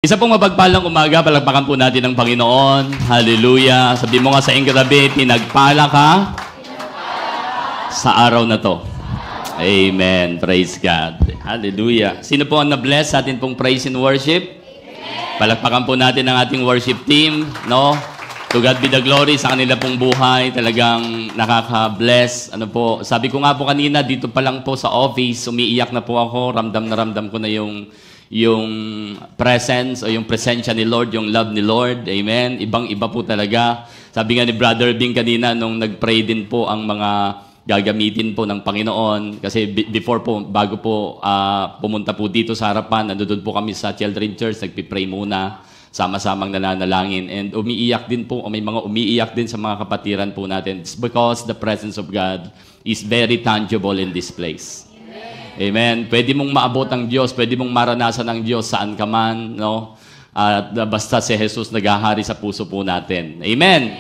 Isa pong mapagpalang umaga, palakpakan po natin ang Panginoon. Hallelujah. Sabi mo nga sa iyong katabi, pinagpala ka sa araw na to. Amen. Praise God. Hallelujah. Sino po ang na-bless sa atin pong praise and worship? Palakpakan po natin ang ating worship team. No? To God be the glory sa kanila pong buhay. Talagang nakaka-bless. Ano po, sabi ko nga po kanina, dito pa lang po sa office, umiiyak na po ako. Ramdam na ramdam ko na yung presence o yung presensya ni Lord, yung love ni Lord. Amen. Ibang-iba po talaga. Sabi nga ni Brother Bing kanina nung nag-pray din po ang mga gagamitin po ng Panginoon. Kasi before po, bago po pumunta po dito sa harapan, nandun po kami sa Children Church, nagpipray muna, sama-samang nananalangin. And umiiyak din po, o may mga umiiyak din sa mga kapatiran po natin. It's because the presence of God is very tangible in this place. Amen. Pwede mong maabot ang Diyos, pwede mong maranasan ang Diyos saan ka man, no? At basta si Jesus naghahari sa puso po natin. Amen.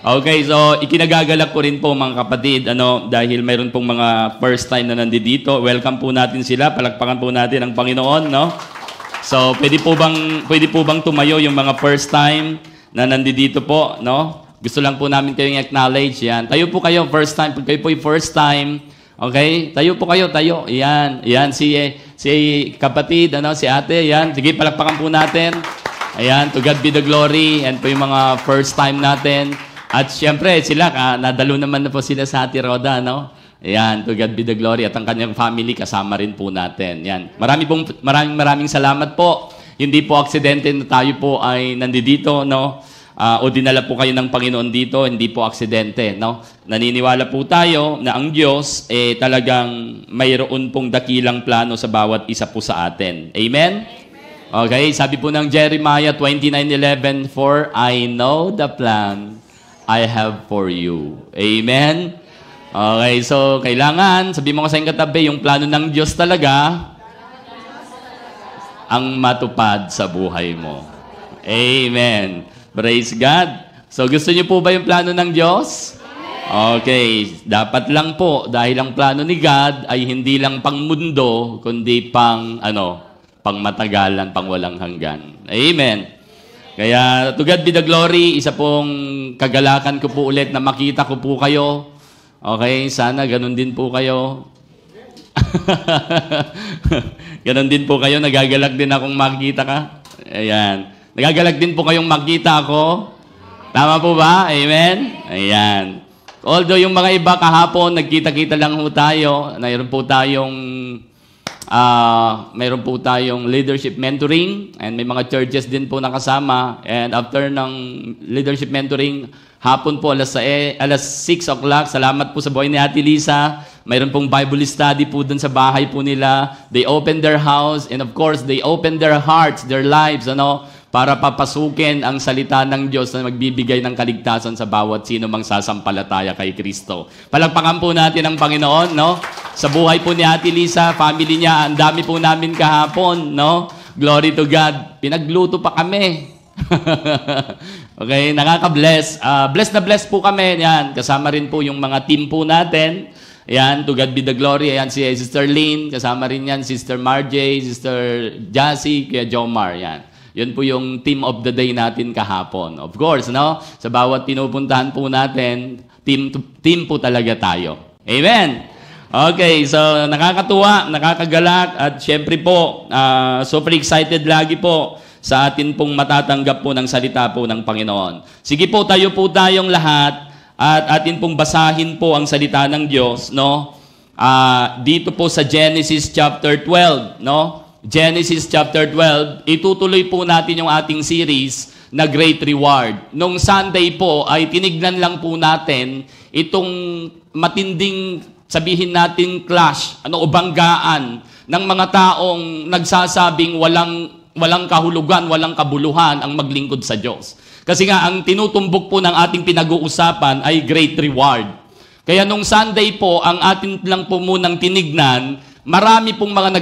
Okay, so ikinagagalak ko rin po mga kapatid, dahil mayroon pong mga first time na nandito. Welcome po natin sila, palakpakan po natin ang Panginoon, no? So, pwede po bang tumayo yung mga first time na nandito po, no? Gusto lang po namin kayong acknowledge yan. Tayo po kayo first time, pag kayo po yung first time. Okay? Tayo po kayo, tayo. Yan. Yan, si kapatid, si ate. Yan. Sige, palakpakan po natin. Ayan, to God be the glory. And po yung mga first time natin. At syempre, sila, nadalo naman na po sila sa Ate Roda, no? Ayan, to God be the glory. At ang kanyang family, kasama rin po natin. Yan. Maraming salamat po. Hindi po aksidente na tayo po ay nandito, no? O dinala po kayo ng Panginoon dito, hindi po aksidente, no? Naniniwala po tayo na ang Diyos talagang mayroon pong dakilang plano sa bawat isa po sa atin. Amen? Okay, sabi po ng Jeremiah 29:11, "For I know the plan I have for you." Amen? Okay, so kailangan, sabi mo ko sa iyong katabi, yung plano ng Diyos talaga ang matupad sa buhay mo. Amen. Praise God. So, gusto niyo po ba yung plano ng Diyos? Okay. Dapat lang po, dahil ang plano ni God ay hindi lang pang mundo, kundi pang matagalan, pang walang hanggan. Amen. Kaya, to God be the glory, isa pong kagalakan ko po ulit na makita ko po kayo. Okay, sana ganun din po kayo. Ganun din po kayo, nagagalak din akong makita ka. Ayan. Nagagalak din po kayong makita ako. Tama po ba? Amen? Ayan. Although yung mga iba kahapon, nagkita-kita lang ho tayo. Mayroon po tayong leadership mentoring and may mga churches din po nakasama. And after ng leadership mentoring, hapon po alas 6 o'clock. Salamat po sa buhay ni Ate Lisa. Mayroon pong Bible study po dun sa bahay po nila. They opened their house and of course, they opened their hearts, their lives, para papasukin ang salita ng Diyos na magbibigay ng kaligtasan sa bawat sino mang sasampalataya kay Kristo. Palakpakan po natin ang Panginoon, no? Sa buhay po ni Ate Lisa, family niya, ang dami po namin kahapon, no? Glory to God. Pinagluto pa kami. Okay, nakaka-bless. Bless po kami. Yan, kasama rin po yung mga team po natin. Yan, to God be the glory. Ayan, si Sister Lynn, kasama rin yan, Sister Marjay, Sister Jassy, Kuya Jomar, yan. Yun po yung team of the day natin kahapon. Of course, no? Sa bawat pinupuntahan po natin, team po talaga tayo. Amen? Okay, so nakakatuwa, nakakagalak, at syempre po, super excited lagi po sa atin pong matatanggap po ng salita po ng Panginoon. Sige po, tayo po tayong lahat at atin pong basahin po ang salita ng Diyos, no? Dito po sa Genesis chapter 12, no? Genesis chapter 12, itutuloy po natin yung ating series na Great Reward. Nung Sunday po ay tinignan lang po natin itong matinding, sabihin natin, clash, o banggaan ng mga taong nagsasabing walang kahulugan, walang kabuluhan ang maglingkod sa Diyos. Kasi nga, ang tinutumbok po ng ating pinag-uusapan ay Great Reward. Kaya nung Sunday po, ang atin lang po munang tinignan, marami pong mga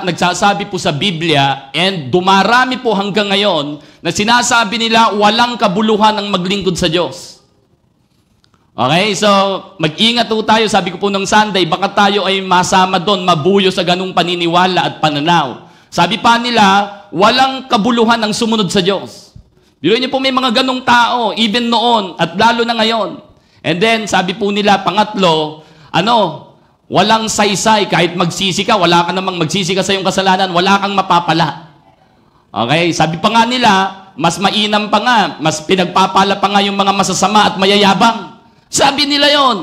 nagsasabi po sa Biblia and dumarami po hanggang ngayon na sinasabi nila walang kabuluhan ang maglingkod sa Diyos. Okay? So, mag-ingat po tayo. Sabi ko po nung Sunday, baka tayo ay masama doon, mabuyo sa ganung paniniwala at pananaw. Sabi pa nila, walang kabuluhan ang sumunod sa Diyos. Biruin niyo po, may mga ganong tao, even noon, at lalo na ngayon. And then, sabi po nila, pangatlo, walang saysay, kahit magsisi ka, wala ka namang magsisi ka sa iyong kasalanan, wala kang mapapala. Okay? Sabi pa nga nila, mas mainam pa nga, mas pinagpapala pa nga yung mga masasama at mayayabang. Sabi nila yon.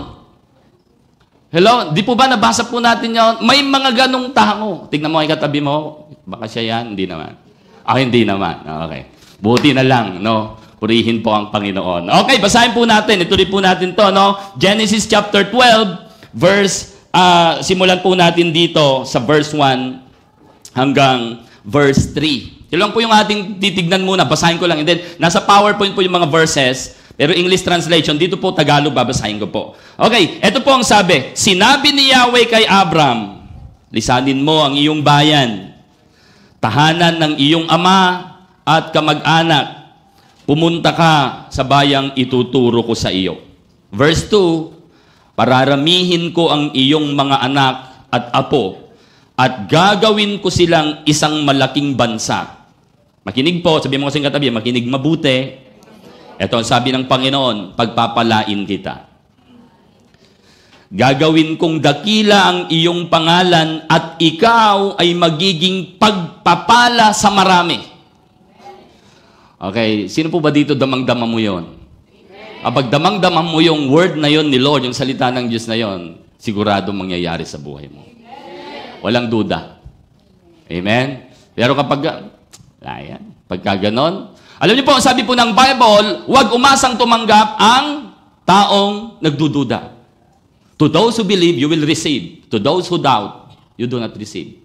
Hello? Di po ba nabasa po natin yon? May mga ganong tao. Tignan mo kay katabi mo, baka siya yan? Hindi naman. Hindi naman. Okay. Buti na lang, no? Purihin po ang Panginoon. Okay, basahin po natin. Ituloy po natin to, no? Genesis chapter 12, simulan po natin dito sa verse 1 hanggang verse 3. Ito lang po yung ating titignan muna. Basahin ko lang. And then, nasa PowerPoint po yung mga verses. Pero English translation, dito po Tagalog, babasahin ko po. Okay, ito po ang sabi. Sinabi ni Yahweh kay Abram, lisanin mo ang iyong bayan, tahanan ng iyong ama at kamag-anak. Pumunta ka sa bayang ituturo ko sa iyo. Verse 2, pararamihin ko ang iyong mga anak at apo at gagawin ko silang isang malaking bansa. Makinig po, sabi mo kasing katabi, makinig mabuti. Ito ang sabi ng Panginoon, pagpapalain kita. Gagawin kong dakila ang iyong pangalan at ikaw ay magiging pagpapala sa marami. Okay, sino po ba dito damang-dama mo yon? Kapag damang-dama mo yung word na yon ni Lord, yung salita ng Diyos na yon, sigurado mangyayari sa buhay mo. Walang duda. Amen? Pero kapag, pagka ganon, alam niyo po, sabi po ng Bible, huwag umasang tumanggap ang taong nagdududa. To those who believe, you will receive. To those who doubt, you do not receive.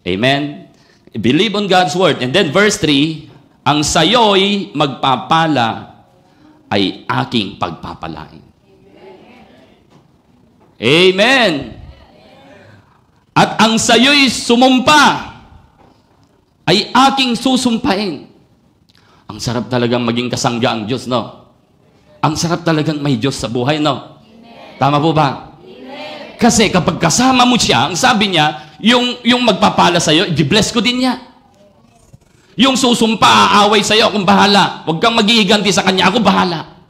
Amen? Believe on God's word. And then verse 3, ang sayo'y magpapala ay aking pagpapalain. Amen. At ang sayo'y sumumpa ay aking susumpain. Ang sarap talagang maging kasangga ang Diyos, no? Ang sarap talagang may Diyos sa buhay, no? Amen. Tama po ba? Amen. Kasi kapag kasama mo siya, ang sabi niya, yung magpapala sa'yo, i-bless ko din niya. Yung susumpa, aaway sa'yo, akong bahala. Huwag kang maghihiganti sa kanya, ako bahala.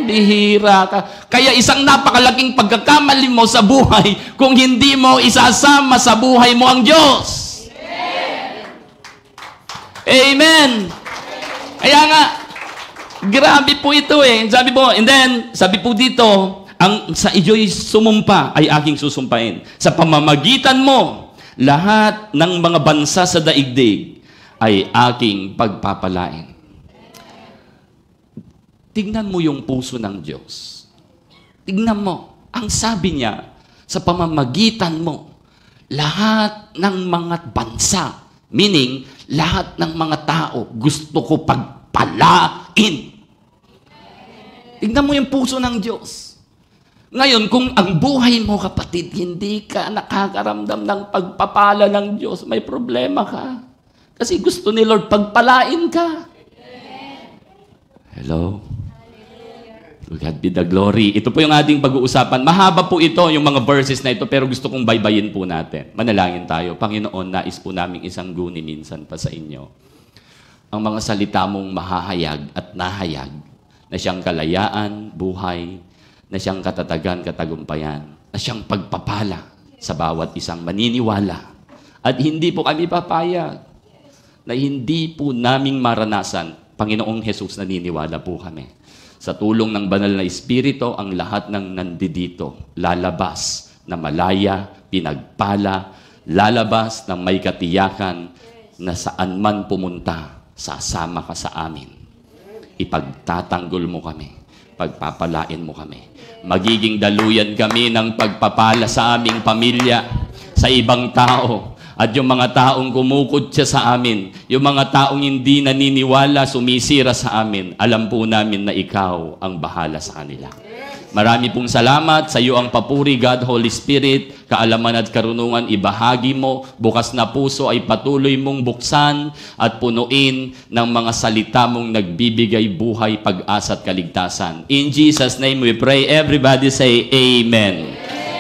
Bihira ka. Kaya isang napakalaking pagkakamali mo sa buhay kung hindi mo isasama sa buhay mo ang Diyos. Amen. Kaya nga, grabe po ito eh. Sabi po, and then, sabi po dito, ang sa iyo'y sumumpa ay aking susumpain. Sa pamamagitan mo, lahat ng mga bansa sa daigdig ay aking pagpapalain. Tignan mo yung puso ng Diyos. Tignan mo, ang sabi niya, sa pamamagitan mo, lahat ng mga bansa, meaning, lahat ng mga tao, gusto ko pagpalain. Tignan mo yung puso ng Diyos. Ngayon, kung ang buhay mo, kapatid, hindi ka nakakaramdam ng pagpapala ng Diyos, may problema ka. Kasi gusto ni Lord pagpalain ka. Hello? To God be the glory. Ito po yung ating pag-uusapan. Mahaba po ito, yung mga verses na ito, pero gusto kong baybayin po natin. Manalangin tayo. Panginoon, nais po namin isang guni minsan pa sa inyo. Ang mga salita mong mahahayag at nahayag, na siyang kalayaan, buhay, na siyang katatagan, katagumpayan, na siyang pagpapala sa bawat isang maniniwala. At hindi po kami papayag na hindi po naming maranasan, Panginoong Jesus, naniniwala po kami. Sa tulong ng banal na Espiritu, ang lahat ng nandito lalabas na malaya, pinagpala, lalabas ng may katiyakan na saan man pumunta, sasama ka sa amin. Ipagtatanggol mo kami, pagpapalain mo kami. Magiging daluyan kami ng pagpapala sa aming pamilya, sa ibang tao, at yung mga taong kumukutya sa amin, yung mga taong hindi naniniwala, sumisira sa amin, alam po namin na ikaw ang bahala sa kanila. Marami pong salamat sa iyo ang papuri, God, Holy Spirit, kaalaman at karunungan, ibahagi mo, bukas na puso ay patuloy mong buksan at punuin ng mga salita mong nagbibigay buhay, pag-asa at kaligtasan. In Jesus' name we pray. Everybody say Amen.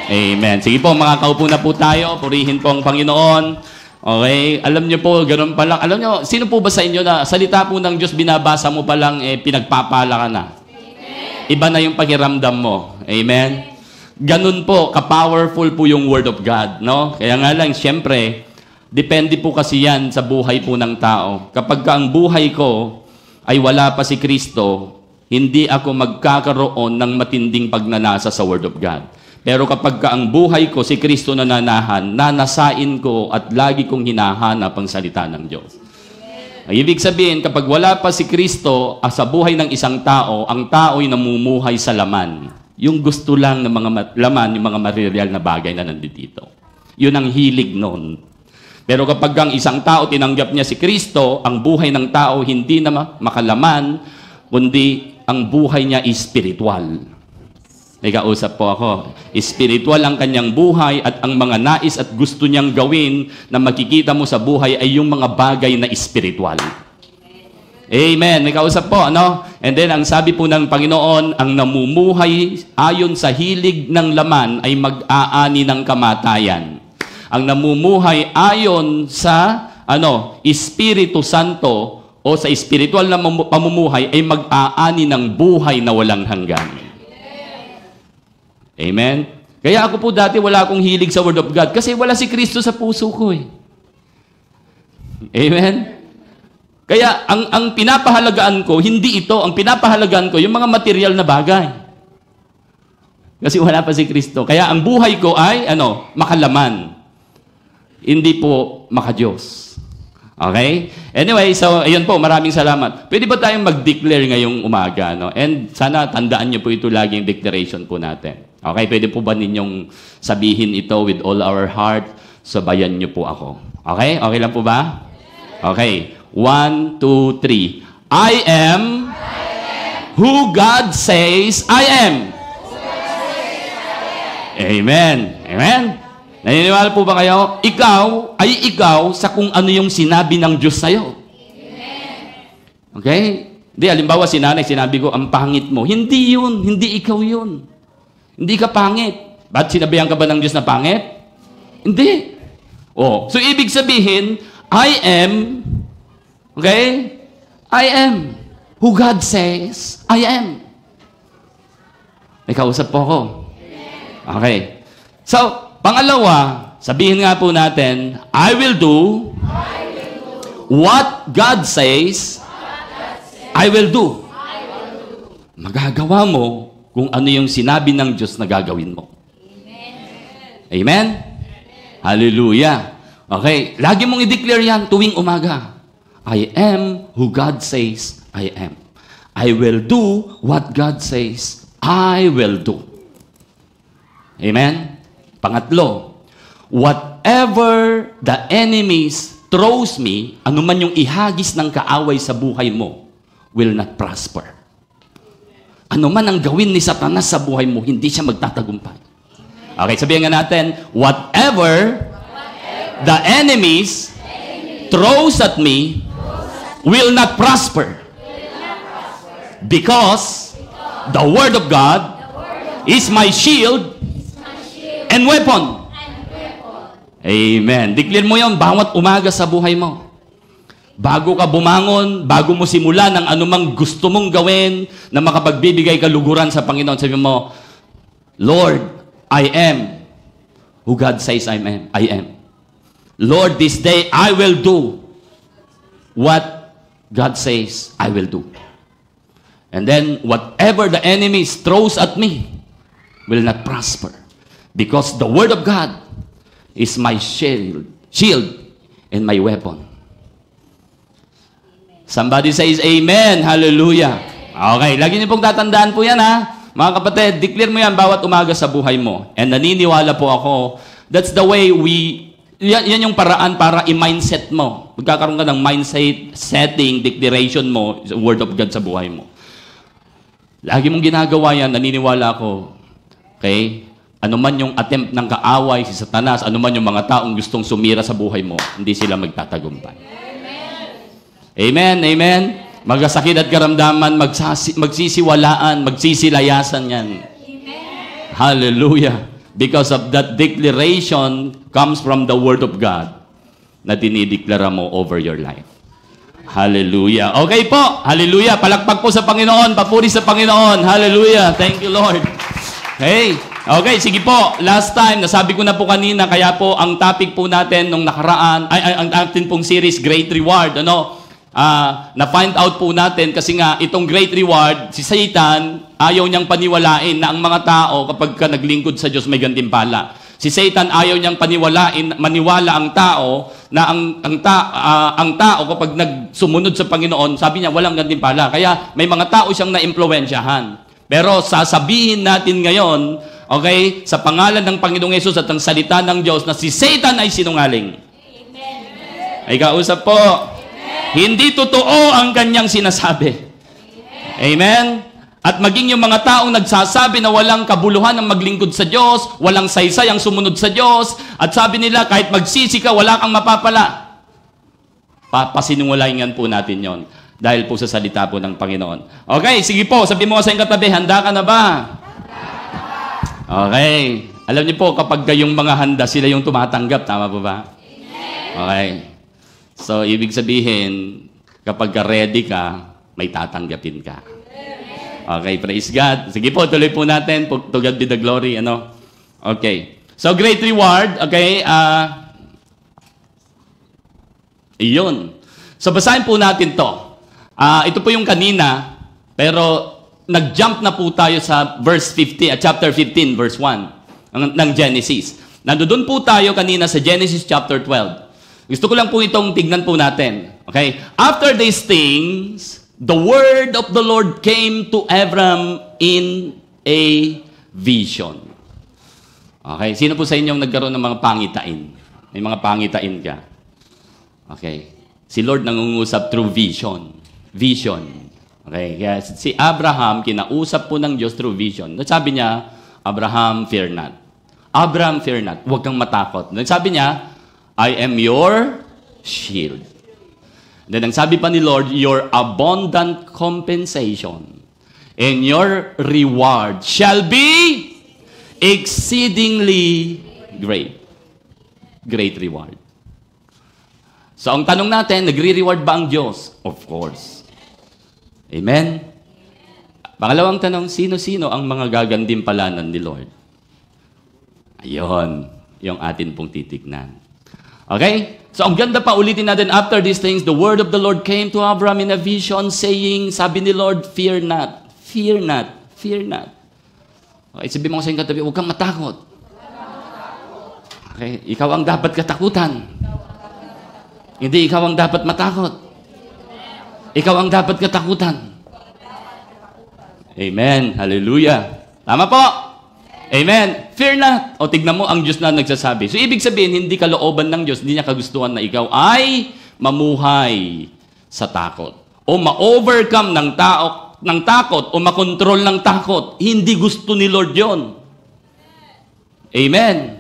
Amen. Sige po, makakaupo na po tayo. Purihin po ang Panginoon. Okay? Alam niyo po, ganun pa lang. Alam niyo, sino po ba sa inyo na salita po ng Diyos, binabasa mo pa lang, pinagpapala ka na? Amen. Iba na yung pakiramdam mo. Amen? Ganun po, ka-powerful po yung Word of God. No? Kaya nga lang, siyempre, depende po kasi yan sa buhay po ng tao. Kapag ang buhay ko ay wala pa si Kristo, hindi ako magkakaroon ng matinding pagnanasa sa Word of God. Pero kapag ang buhay ko, si Kristo nananahan, nanasain ko at lagi kong hinahanap ang salita ng Diyos. Ibig sabihin, kapag wala pa si Kristo sa buhay ng isang tao, ang tao'y namumuhay sa laman. Yung gusto lang ng mga laman, yung mga material na bagay na nandito. Yun ang hilig noon. Pero kapag ang isang tao tinanggap niya si Kristo, ang buhay ng tao hindi na makalaman, kundi ang buhay niya is spiritual. May kausap po ako. Spiritual ang kanyang buhay at ang mga nais at gusto niyang gawin na makikita mo sa buhay ay yung mga bagay na spiritual. Amen. May kausap po, ano? And then, ang sabi po ng Panginoon, ang namumuhay ayon sa hilig ng laman ay mag-aani ng kamatayan. Ang namumuhay ayon sa, Espiritu Santo o sa spiritual na pamumuhay ay mag-aani ng buhay na walang hanggan. Amen? Kaya ako po dati wala akong hilig sa Word of God kasi wala si Kristo sa puso ko eh. Amen? Kaya ang pinapahalagaan ko, hindi ito. Ang pinapahalagaan ko, yung mga material na bagay. Kasi wala pa si Kristo. Kaya ang buhay ko ay, makalaman. Hindi po makadiyos. Okay? Anyway, so, ayun po, maraming salamat. Pwede ba tayong mag-declare ngayong umaga, no? And sana tandaan niyo po ito lagi yung declaration po natin. Okay, pwede po ba ninyong sabihin ito with all our heart? Sabayan niyo po ako. Okay? Okay lang po ba? Okay. 1, 2, 3. I am who God says I am. Amen. Amen. Naniniwala po ba kayo? Ikaw ay ikaw sa kung ano yung sinabi ng Diyos sa'yo. Okay? Hindi, halimbawa si nanay, sinabi ko, ang pangit mo. Hindi yun. Hindi ikaw yun. Hindi ka pangit. Ba't sinabihan ka ba ng Diyos na pangit? Hindi. Oh, so ibig sabihin, I am, okay? I am who God says I am. May kausap po ako. Okay. So, pangalawa, sabihin nga po natin, I will do what God says I will do. Magagawa mo kung ano yung sinabi ng Diyos na gagawin mo. Amen? Amen? Hallelujah. Okay, lagi mong i-declare yan tuwing umaga. I am who God says I am. I will do what God says I will do. Amen? Pangatlo, whatever the enemies throws me, anuman yung ihagis ng kaaway sa buhay mo, will not prosper. Ano man ang gawin ni Satanas sa buhay mo, hindi siya magtatagumpay. Okay, sabihin nga natin, whatever the enemies throws at me will not prosper. Because the Word of God is my shield and weapon. Amen. Declare mo yon bawat umaga sa buhay mo. Bago ka bumangon, bago mo simulan ang anumang gusto mong gawin na makapagbibigay kaluguran sa Panginoon, sabi mo, Lord, I am who God says I am. Lord, this day I will do what God says I will do. And then, whatever the enemy throws at me will not prosper. Because the Word of God is my shield and my weapon. Somebody says amen. Hallelujah. Okay, lagi niyo pong tatandaan po yan, ha? Mga kapatid, declare mo yan bawat umaga sa buhay mo. And naniniwala po ako, that's the way yan yung paraan para i-mindset mo. Magkakaroon ka ng mindset setting, declaration mo, Word of God sa buhay mo. Lagi mong ginagawa yan, naniniwala ako. Okay? Ano man yung attempt ng kaaway, si Satanas, ano man yung mga taong gustong sumira sa buhay mo, hindi sila magtatagumpay. Amen, amen. Magkasakit at karamdaman, magsisiwalaan, magsisilayasan yan. Amen. Hallelujah. Because of that declaration comes from the Word of God. na dinideklara mo over your life. Hallelujah. Okay po. Hallelujah. Palakpak po sa Panginoon. Papuri sa Panginoon. Hallelujah. Thank you, Lord. Hey. Okay, sige po. Last time, nasabi ko na po kanina, kaya po ang topic po natin nung nakaraan, ang atin pong series, Great Reward. Na-find out po natin kasi nga, itong Great Reward, si Satan, ayaw niyang paniwalain na ang mga tao, kapag ka naglingkod sa Diyos, may gantimpala. Si Satan ayaw niyang maniwala ang tao na ang tao kapag nagsumunod sa Panginoon, sabi niya walang gantimpala. Kaya may mga tao siyang naimpluwensyahan. Pero sasabihin natin ngayon, okay, sa pangalan ng Panginoong Yesus at ang salita ng Diyos na si Satan ay sinungaling. Amen. Ay kausap po. Amen. Hindi totoo ang kanyang sinasabi. Amen. Amen. At maging yung mga taong nagsasabi na walang kabuluhan ang maglingkod sa Diyos, walang saysay ang sumunod sa Diyos, at sabi nila kahit magsisi ka, wala kang mapapala. Pasinungalayan po natin yon dahil po sa salita po ng Panginoon. Okay, sige po, sabi mo sa iyong katabi, handa ka na ba? Okay. Alam niyo po, kapag yung mga handa, sila yung tumatanggap. Tama po ba? Okay. So, ibig sabihin, kapag ready ka, may tatanggapin ka. Okay, praise God. Sige po, tuloy po natin. To God be the glory. Okay. So, great reward. Okay. Iyon. So, basahin po natin to. Ito po yung kanina, pero nag-jump na po tayo sa verse 15, chapter 15, verse 1 ng Genesis. Nandoon po tayo kanina sa Genesis chapter 12. Gusto ko lang po itong tignan po natin. Okay? After these things, the word of the Lord came to Abram in a vision. Okay? Sino po sa inyong nagkaroon ng mga pangitain? May mga pangitain ka. Okay? Si Lord nangungusap through vision. Vision. Okay? Kaya si Abraham, kinausap po ng Diyos through vision. Sabi niya, Abraham, fear not. Abraham, fear not. Huwag kang matakot. Sabi niya, I am your shield. Then ang sabi pa ni Lord, your abundant compensation and your reward shall be exceedingly great. Great reward. So ang tanong natin, nagre-reward ba ang Diyos? Of course. Amen? Pangalawang tanong, sino-sino ang mga gagantimpalanan ni Lord? Ayun, yung atin pong titignan. Okay? So, ang ganda pa, ulitin natin, after these things, the word of the Lord came to Abraham in a vision, saying, sabi ni Lord, fear not, fear not, fear not. Okay, sabi mo sa iyong katabi, huwag kang matakot. Okay, ikaw ang dapat katakutan. Hindi ikaw ang dapat matakot. Ikaw ang dapat katakutan. Amen. Hallelujah. Tama po. Amen. Fear not. O tignan mo, ang Diyos na nagsasabi. So, ibig sabihin, hindi kalooban ng Diyos, hindi niya kagustuhan na ikaw ay mamuhay sa takot. O ma-overcome ng takot, o makontrol ng takot. Hindi gusto ni Lord yon. Amen.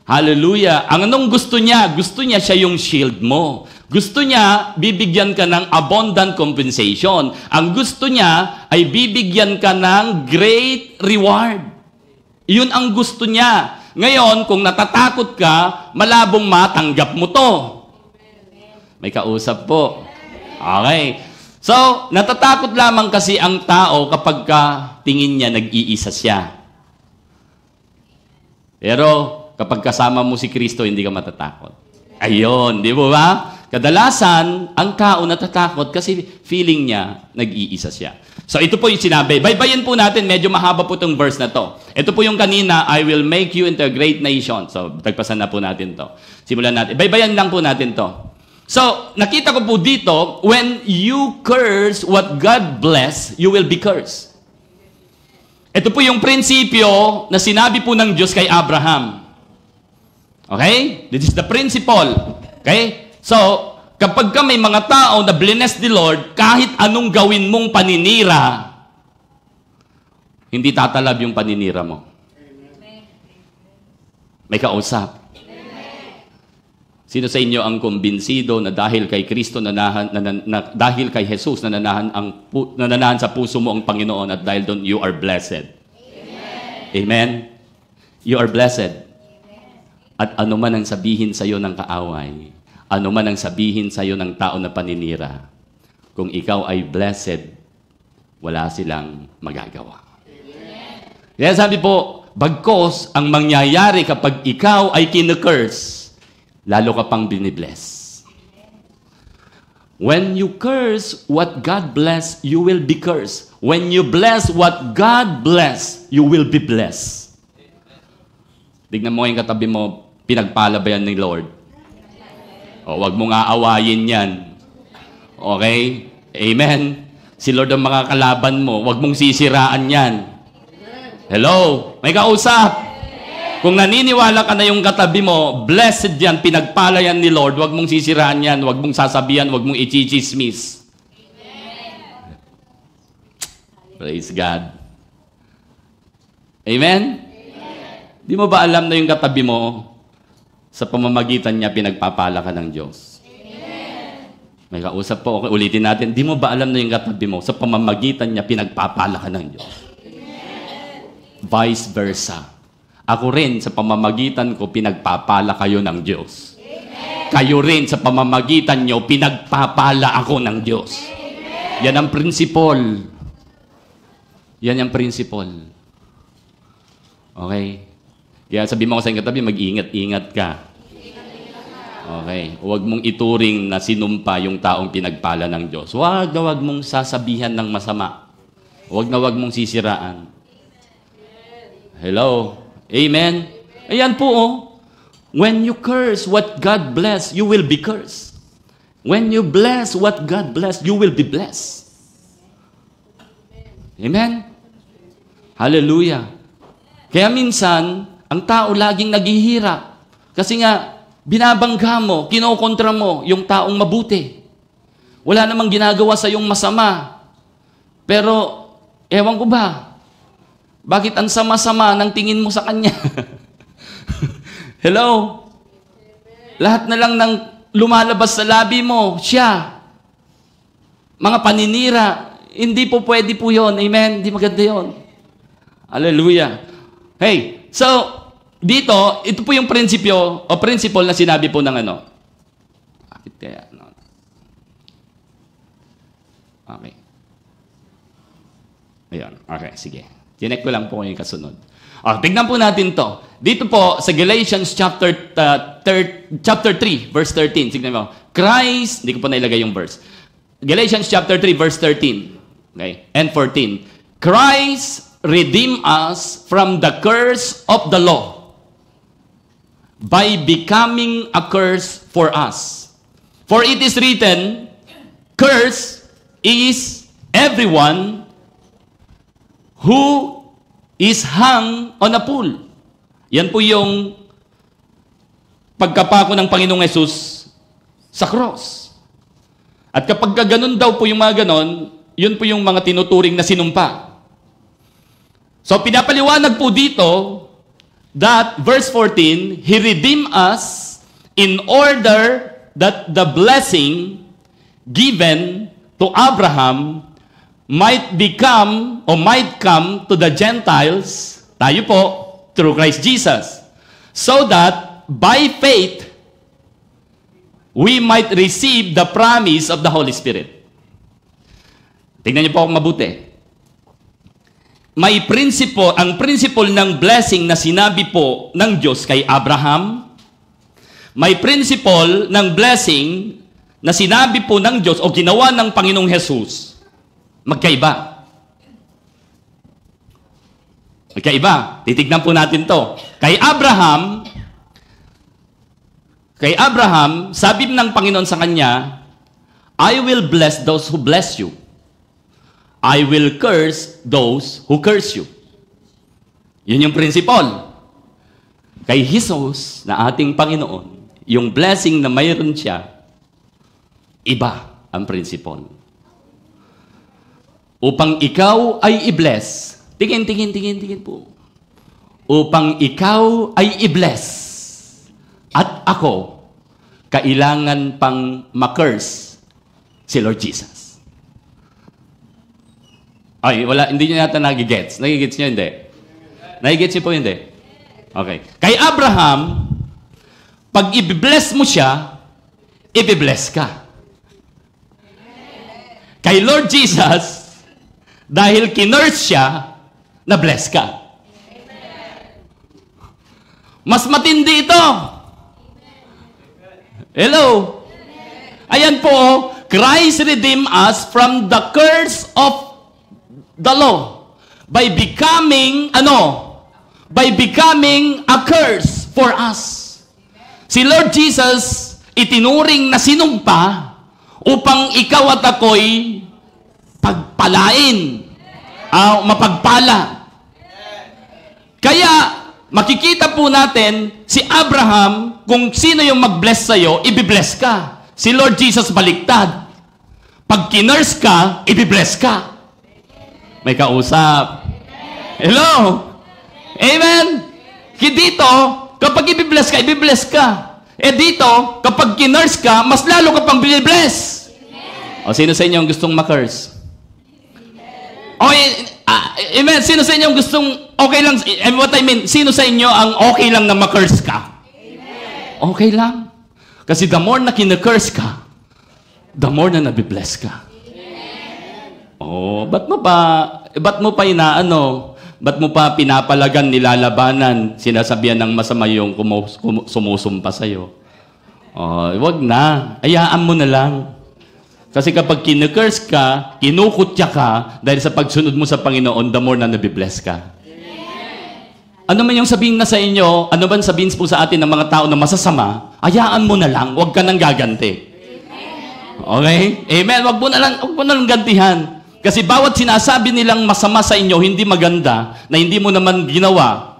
Hallelujah. Ang anong gusto niya? Gusto niya siya yung shield mo. Gusto niya, bibigyan ka ng abundant compensation. Ang gusto niya ay bibigyan ka ng great reward. Yun ang gusto niya. Ngayon, kung natatakot ka, malabong matanggap mo to. May kausap po. Okay. So, natatakot lamang kasi ang tao kapag tingin niya nag-iisa siya. Pero, kapag kasama mo si Kristo, hindi ka matatakot. Ayun, di ba? Kadalasan, ang tao natatakot kasi feeling niya nag-iisa siya. So, ito po yung sinabi. Baybayin po natin, medyo mahaba po itong verse na to. Ito po yung kanina, I will make you into a great nation. So, tagpasan na po natin to. Simulan natin. Baybayan lang po natin to. So, nakita ko po dito, when you curse what God bless, you will be cursed. Ito po yung prinsipyo na sinabi po ng Diyos kay Abraham. Okay? This is the principle. Okay? So, kapag ka may mga tao na bless ni Lord, kahit anong gawin mong paninira, hindi tatalab yung paninira mo. May kausap. Sino sa inyo ang kumbinsido na dahil kay Kristo, dahil kay Jesus, nananahan sa puso mo ang Panginoon at dahil doon, you are blessed? Amen? Amen? You are blessed. At ano man ang sabihin sa iyo ng kaaway, ano man ang sabihin sa iyo ng tao na paninira, kung ikaw ay blessed, wala silang magagawa. Kaya sabi po, bagkos ang mangyayari kapag ikaw ay kinukurse, lalo ka pang binibless. When you curse what God bless, you will be cursed. When you bless what God bless, you will be blessed. Tignan mo yung katabi mo, pinagpala ba yan ng Lord? O, wag mo nga awayin yan. Okay? Amen? Si Lord ang makakalaban mo. Wag mong sisiraan yan. Hello? May kausap? Kung naniniwala ka na yung katabi mo, blessed yan, pinagpala yan ni Lord, wag mong sisiraan yan, wag mong sasabihan, wag mong i-chismis. Praise God. Amen? Di mo ba alam na yung katabi mo, sa pamamagitan niya, pinagpapala ka ng Diyos? May kausap po, okay, ulitin natin. Di mo ba alam na yung katabi mo, sa pamamagitan niya, pinagpapala ka ng Diyos? Vice versa. Ako rin, sa pamamagitan ko, pinagpapala kayo ng Diyos. Kayo rin, sa pamamagitan nyo, pinagpapala ako ng Diyos. Yan ang prinsipol. Yan ang prinsipol. Okay? Kaya sabi mo ko sa iyong katabi, mag-ingat-ingat ka. Okay? Huwag mong ituring na sinumpa yung taong pinagpala ng Diyos. Huwag mong sasabihan ng masama. Huwag mong sisiraan. Hello? Amen? Ayan po, oh. When you curse what God bless, you will be cursed. When you bless what God bless, you will be blessed. Amen? Hallelujah. Kaya minsan, ang tao laging naghihirap. Kasi nga, binabangga mo, kinokontra mo yung taong mabuti. Wala namang ginagawa sa yung masama. Pero, ewan ko ba, bakit ang sama-sama ng tingin mo sa kanya? Hello? Lahat na lang ng lumalabas sa labi mo, siya. Mga paninira, hindi po pwede po yun. Amen? Hindi maganda yun. Hallelujah. Hey, so, dito, ito po yung prinsipyo o principle na sinabi po ng ano. Bakit kaya? No? Okay. Ayan. Okay, sige. Tinek ko lang po yung kasunod. Tignan po natin to. Dito po, sa Galatians chapter 3, verse 13. Tignan mo. Christ, hindi ko po nailagay yung verse. Galatians chapter 3, verse 13. Okay? And 14. Christ redeemed us from the curse of the law by becoming a curse for us. For it is written, curse is everyone who is hung on a pole. Yan po yung pagkapako ng Panginoong Hesus sa cross. At kapag ganun daw po yung mga ganon, yun po yung mga tinuturing na sinumpa. So pinapaliwanag po dito that verse 14, He redeemed us in order that the blessing given to Abraham might become or might come to the Gentiles, tayo po, through Christ Jesus, so that by faith, we might receive the promise of the Holy Spirit. Tingnan niyo po akong mabuti. May principle, ang principle ng blessing na sinabi po ng Diyos kay Abraham, may principle ng blessing na sinabi po ng Diyos o ginawa ng Panginoong Hesus. Magkaiba. Magkaiba. Titignan po natin to. Kay Abraham, sabi ng Panginoon sa kanya, I will bless those who bless you. I will curse those who curse you. Yun yung principle. Kay Jesus, na ating Panginoon, yung blessing na mayroon siya, iba ang principle. Upang ikaw ay i-bless. Tingin po. Upang ikaw ay i-bless. At ako, kailangan pang ma-curse si Lord Jesus. Ay, wala, hindi nyo yata nagigets. Nagigets nyo, hindi? Nagigets nyo po, hindi? Okay. Kay Abraham, Pag i-bless mo siya, i-bless ka. Kay Lord Jesus, dahil kinurse siya, na-bless ka. Mas matindi ito. Hello? Ayan po, Christ redeemed us from the curse of the law by becoming, By becoming a curse for us. Si Lord Jesus, itinuring na sinumpa upang ikaw at ako'y pagpalain, mapagpala. Kaya, makikita po natin, si Abraham, kung sino yung mag-bless sa'yo, ibibless ka. Si Lord Jesus baliktad. Pag kinurse ka, ibibless ka. May kausap. Hello? Amen? Dito, kapag ibibless ka. Dito, kapag kinurse ka, mas lalo ka pang binibless. O, sino sa inyo ang gustong makurse? Amen. Sino sa inyo ang gustong okay lang? What I mean, sino sa inyo ang okay lang na makurse ka? Amen. Okay lang. Kasi the more na kinurse ka, the more na nabibless ka. Amen. Oh, ba't mo pa inaano? Ba't mo pa pinapalagan, nilalabanan, sinasabihan ng masama yung sumusumpa sa'yo? Oh, wag na. Ayaan mo na lang. Kasi kapag kinukurse ka, kinukutya ka, dahil sa pagsunod mo sa Panginoon, the more na nabibless ka. Amen. Ano man yung sabihin na sa inyo, ano man sabihin po sa atin ng mga tao na masasama, ayaan mo na lang, wag ka nang gaganti. Amen. Okay? Amen. Wag mo na lang gantihan. Kasi bawat sinasabi nilang masama sa inyo, hindi maganda, na hindi mo naman ginawa,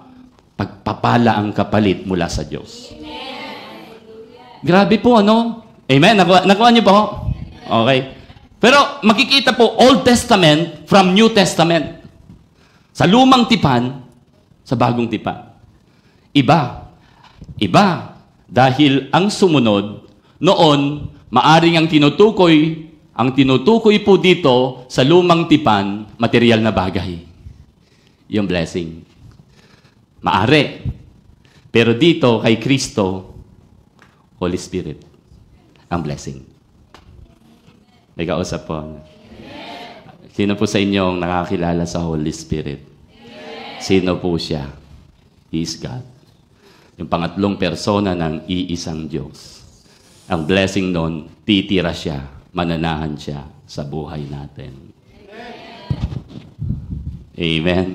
pagpapala ang kapalit mula sa Diyos. Amen. Grabe po, ano? Amen? Nakuha niyo po? Okay. Pero makikita po, Old Testament from New Testament. Sa lumang tipan, sa bagong tipan. Iba. Dahil ang sumunod, noon, maaring ang tinutukoy po dito sa lumang tipan, material na bagay. Yung blessing. Maari. Pero dito, kay Kristo, Holy Spirit, ang blessing. May kausap po. Sino po sa inyo ang nakakilala sa Holy Spirit? Sino po siya? He is God. Yung pangatlong persona ng iisang Diyos. Ang blessing nun, titira siya, mananahan siya sa buhay natin. Amen.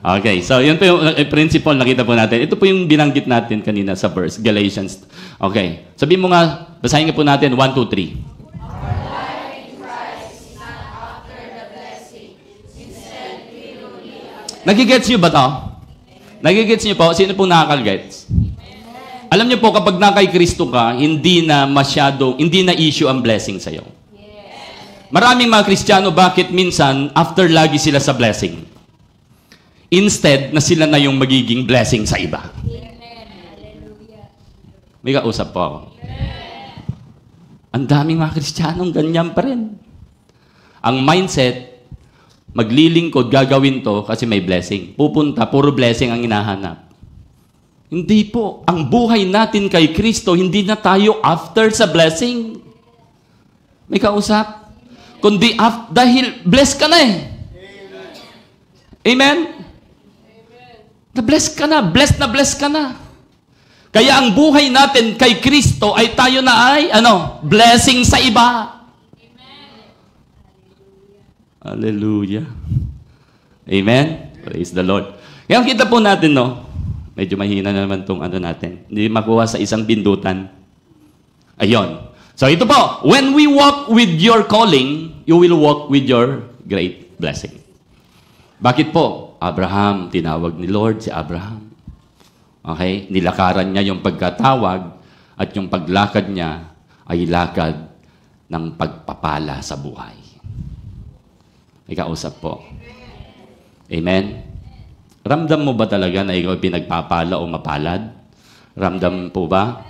Okay, so yun po yung principle nakita po natin. Ito po yung binanggit natin kanina sa verse, Galatians. Okay, sabihin mo nga, basahin nga po natin, 1, 2, 3. Nagigets nyo ba ito? Nagigets nyo po? Sino po nakakagets? Alam nyo po, kapag na kay Kristo ka, hindi na issue ang blessing sa'yo. Maraming mga Kristiyano, bakit minsan, after lagi sila sa blessing? Instead, na sila na yung magiging blessing sa iba. May kausap po ako. Ang daming mga Kristiyanong ganyan pa rin. Ang mindset, maglilingkod, gagawin to kasi may blessing. Pupunta, puro blessing ang hinahanap. Hindi po. Ang buhay natin kay Kristo, hindi na tayo after sa blessing. May kausap? Kundi dahil blessed ka na eh. Amen? Na-bless ka na. Blessed ka na. Kaya ang buhay natin kay Kristo ay tayo na ay, blessing sa iba. Hallelujah. Amen? Praise the Lord. Kaya kita po natin, medyo mahina na naman itong natin. Hindi makuha sa isang bindutan. Ayon. So ito po, when we walk with your calling, you will walk with your great blessing. Bakit po? Abraham, tinawag ni Lord si Abraham. Okay? Nilakaran niya yung pagkatawag at yung paglakad niya ay lakad ng pagpapala sa buhay. May kausap po. Amen? Ramdam mo ba talaga na ikaw pinagpapala o mapalad? Ramdam po ba?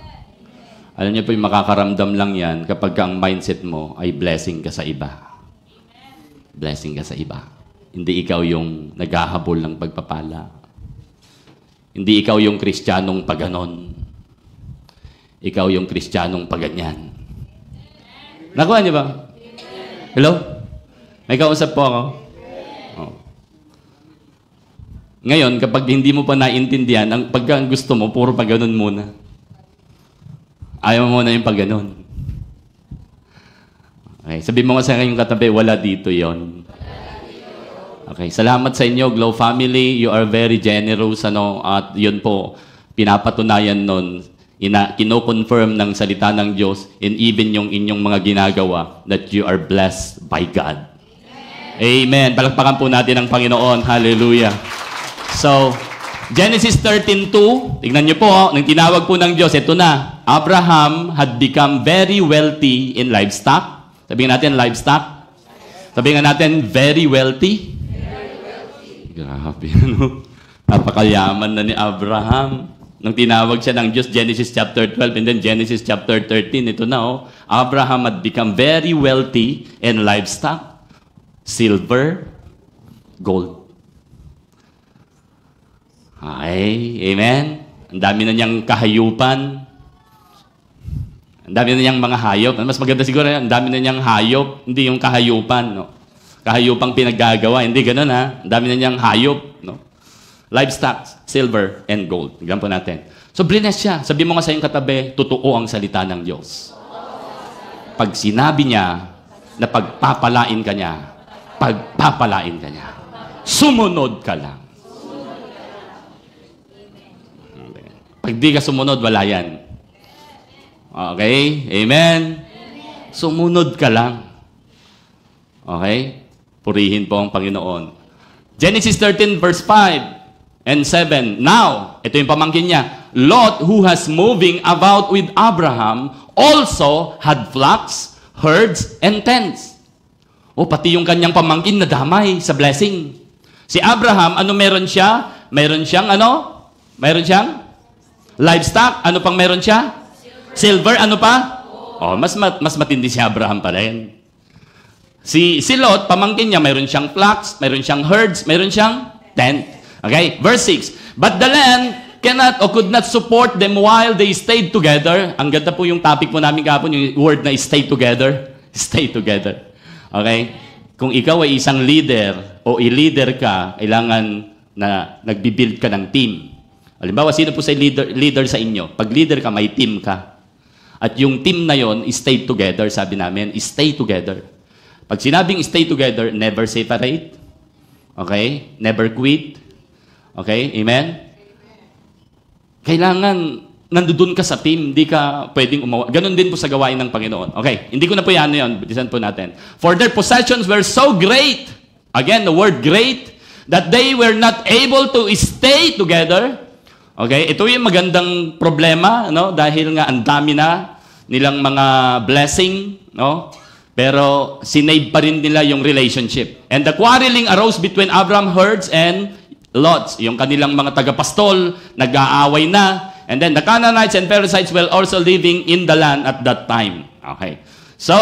Alam niyo po, yung makakaramdam lang yan kapag ang mindset mo ay blessing ka sa iba. Blessing ka sa iba. Hindi ikaw yung naghahabol ng pagpapala. Hindi ikaw yung Kristiyanong paganon. ikaw yung Kristiyanong paganyan. Nakuha niyo ba? Hello? May kausap po ako? Oh. Ngayon, kapag hindi mo pa naintindihan, pagka gusto mo, puro pa ganun muna. Ayaw mo muna yung pag ganun. Okay, sabi mo nga sa yung katabi, wala dito yon. Okay, salamat sa inyo, Glow Family. You are very generous, at yun po, pinapatunayan nun, kino-confirm ng salita ng Diyos, and even yung inyong mga ginagawa, that you are blessed by God. Amen. Palakpakan po natin ang Panginoon. Hallelujah. So, Genesis 13:2, tignan niyo po, nang tinawag po ng Diyos, ito na, Abraham had become very wealthy in livestock. Sabihin natin, livestock. Sabihin natin, very wealthy. Grabe, napakayaman na ni Abraham. Nung tinawag siya ng Diyos, Genesis chapter 12, and then Genesis chapter 13, ito na, Abraham had become very wealthy in livestock, silver, gold. Ay, amen. Ang dami na niyang kahayupan. Ang dami na niyang mga hayop. Mas maganda siguro, ang dami na niyang hayop, hindi yung kahayupan. No? Kahayupang pinaggagawa, hindi ganun ha. Ang dami na niyang hayop. No? Livestock, silver, and gold. Tignan po natin. So, blessed siya. Sabi mo nga sa iyong katabi, totoo ang salita ng Diyos. Pag sinabi niya na pagpapalain ka niya, sumunod ka lang. Pag di ka sumunod, wala yan. Okay? Amen? Sumunod ka lang. Okay? Purihin po ang Panginoon. Genesis 13 verse 5 and 7. Now, ito yung pamangkin niya, Lot, who has moving about with Abraham, also had flocks, herds, and tents. O, pati yung kanyang pamangkin na damay sa blessing. Si Abraham, ano meron siya? Meron siyang Meron siyang livestock. Ano pang meron siya? Silver, ano pa? Oh, mas matindi si Abraham pala yan. Si Lot, pamangkin niya, mayroon siyang flocks, mayroon siyang herds, mayroon siyang tent. Okay? Verse 6. But the land cannot or could not support them while they stayed together. Ang ganda po yung topic po namin kahapon, yung word na stay together. Stay together. Okay? Kung ikaw ay isang leader o i-leader ka, kailangan na nagbi-build ka ng team. Halimbawa, sino po sa leader sa inyo? Pag leader ka, may team ka. At yung team na yon, stay together, sabi namin, stay together. Pag sinabing stay together, never separate. Okay? Never quit. Okay? Amen? Kailangan nandoon ka sa team, hindi ka pwedeng umawa. Ganon din po sa gawain ng Panginoon. Okay, hindi ko na po yan. Bilisan po natin. For their possessions were so great, again, the word great, that they were not able to stay together. Okay, ito yung magandang problema, no? Dahil nga ang dami na nilang mga blessing, no? Pero sinave pa rin nila yung relationship. And the quarreling arose between Abraham herds and Lot. Yung kanilang mga tagapastol, nag-aaway na. And then the Canaanites and Perizzites were also living in the land at that time. Okay. So,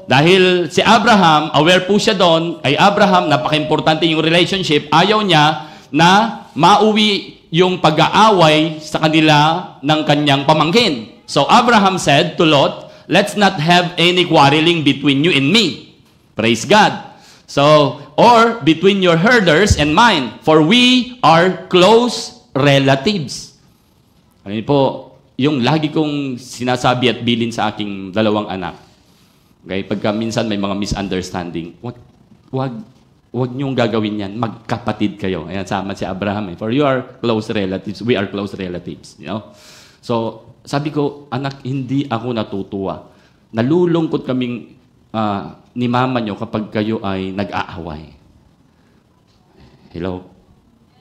dahil si Abraham, aware po siya doon, kay Abraham, napaka-importante yung relationship, ayaw niya na mauwi yung pag-aaway sa kanila ng kanyang pamangkin. So Abraham said to Lot, let's not have any quarreling between you and me. Praise God. So, or between your herders and mine, for we are close relatives. Ano po, yung lagi kong sinasabi at bilin sa aking dalawang anak. Okay, pagka minsan may mga misunderstanding, wag niyong gagawin yan. Magkapatid kayo. Ayan, sama si Abraham. For you are close relatives. We are close relatives. You know? So, sabi ko, anak, hindi ako natutuwa. Nalulungkot kaming ni mama niyo kapag kayo ay nag-aaway. Hello?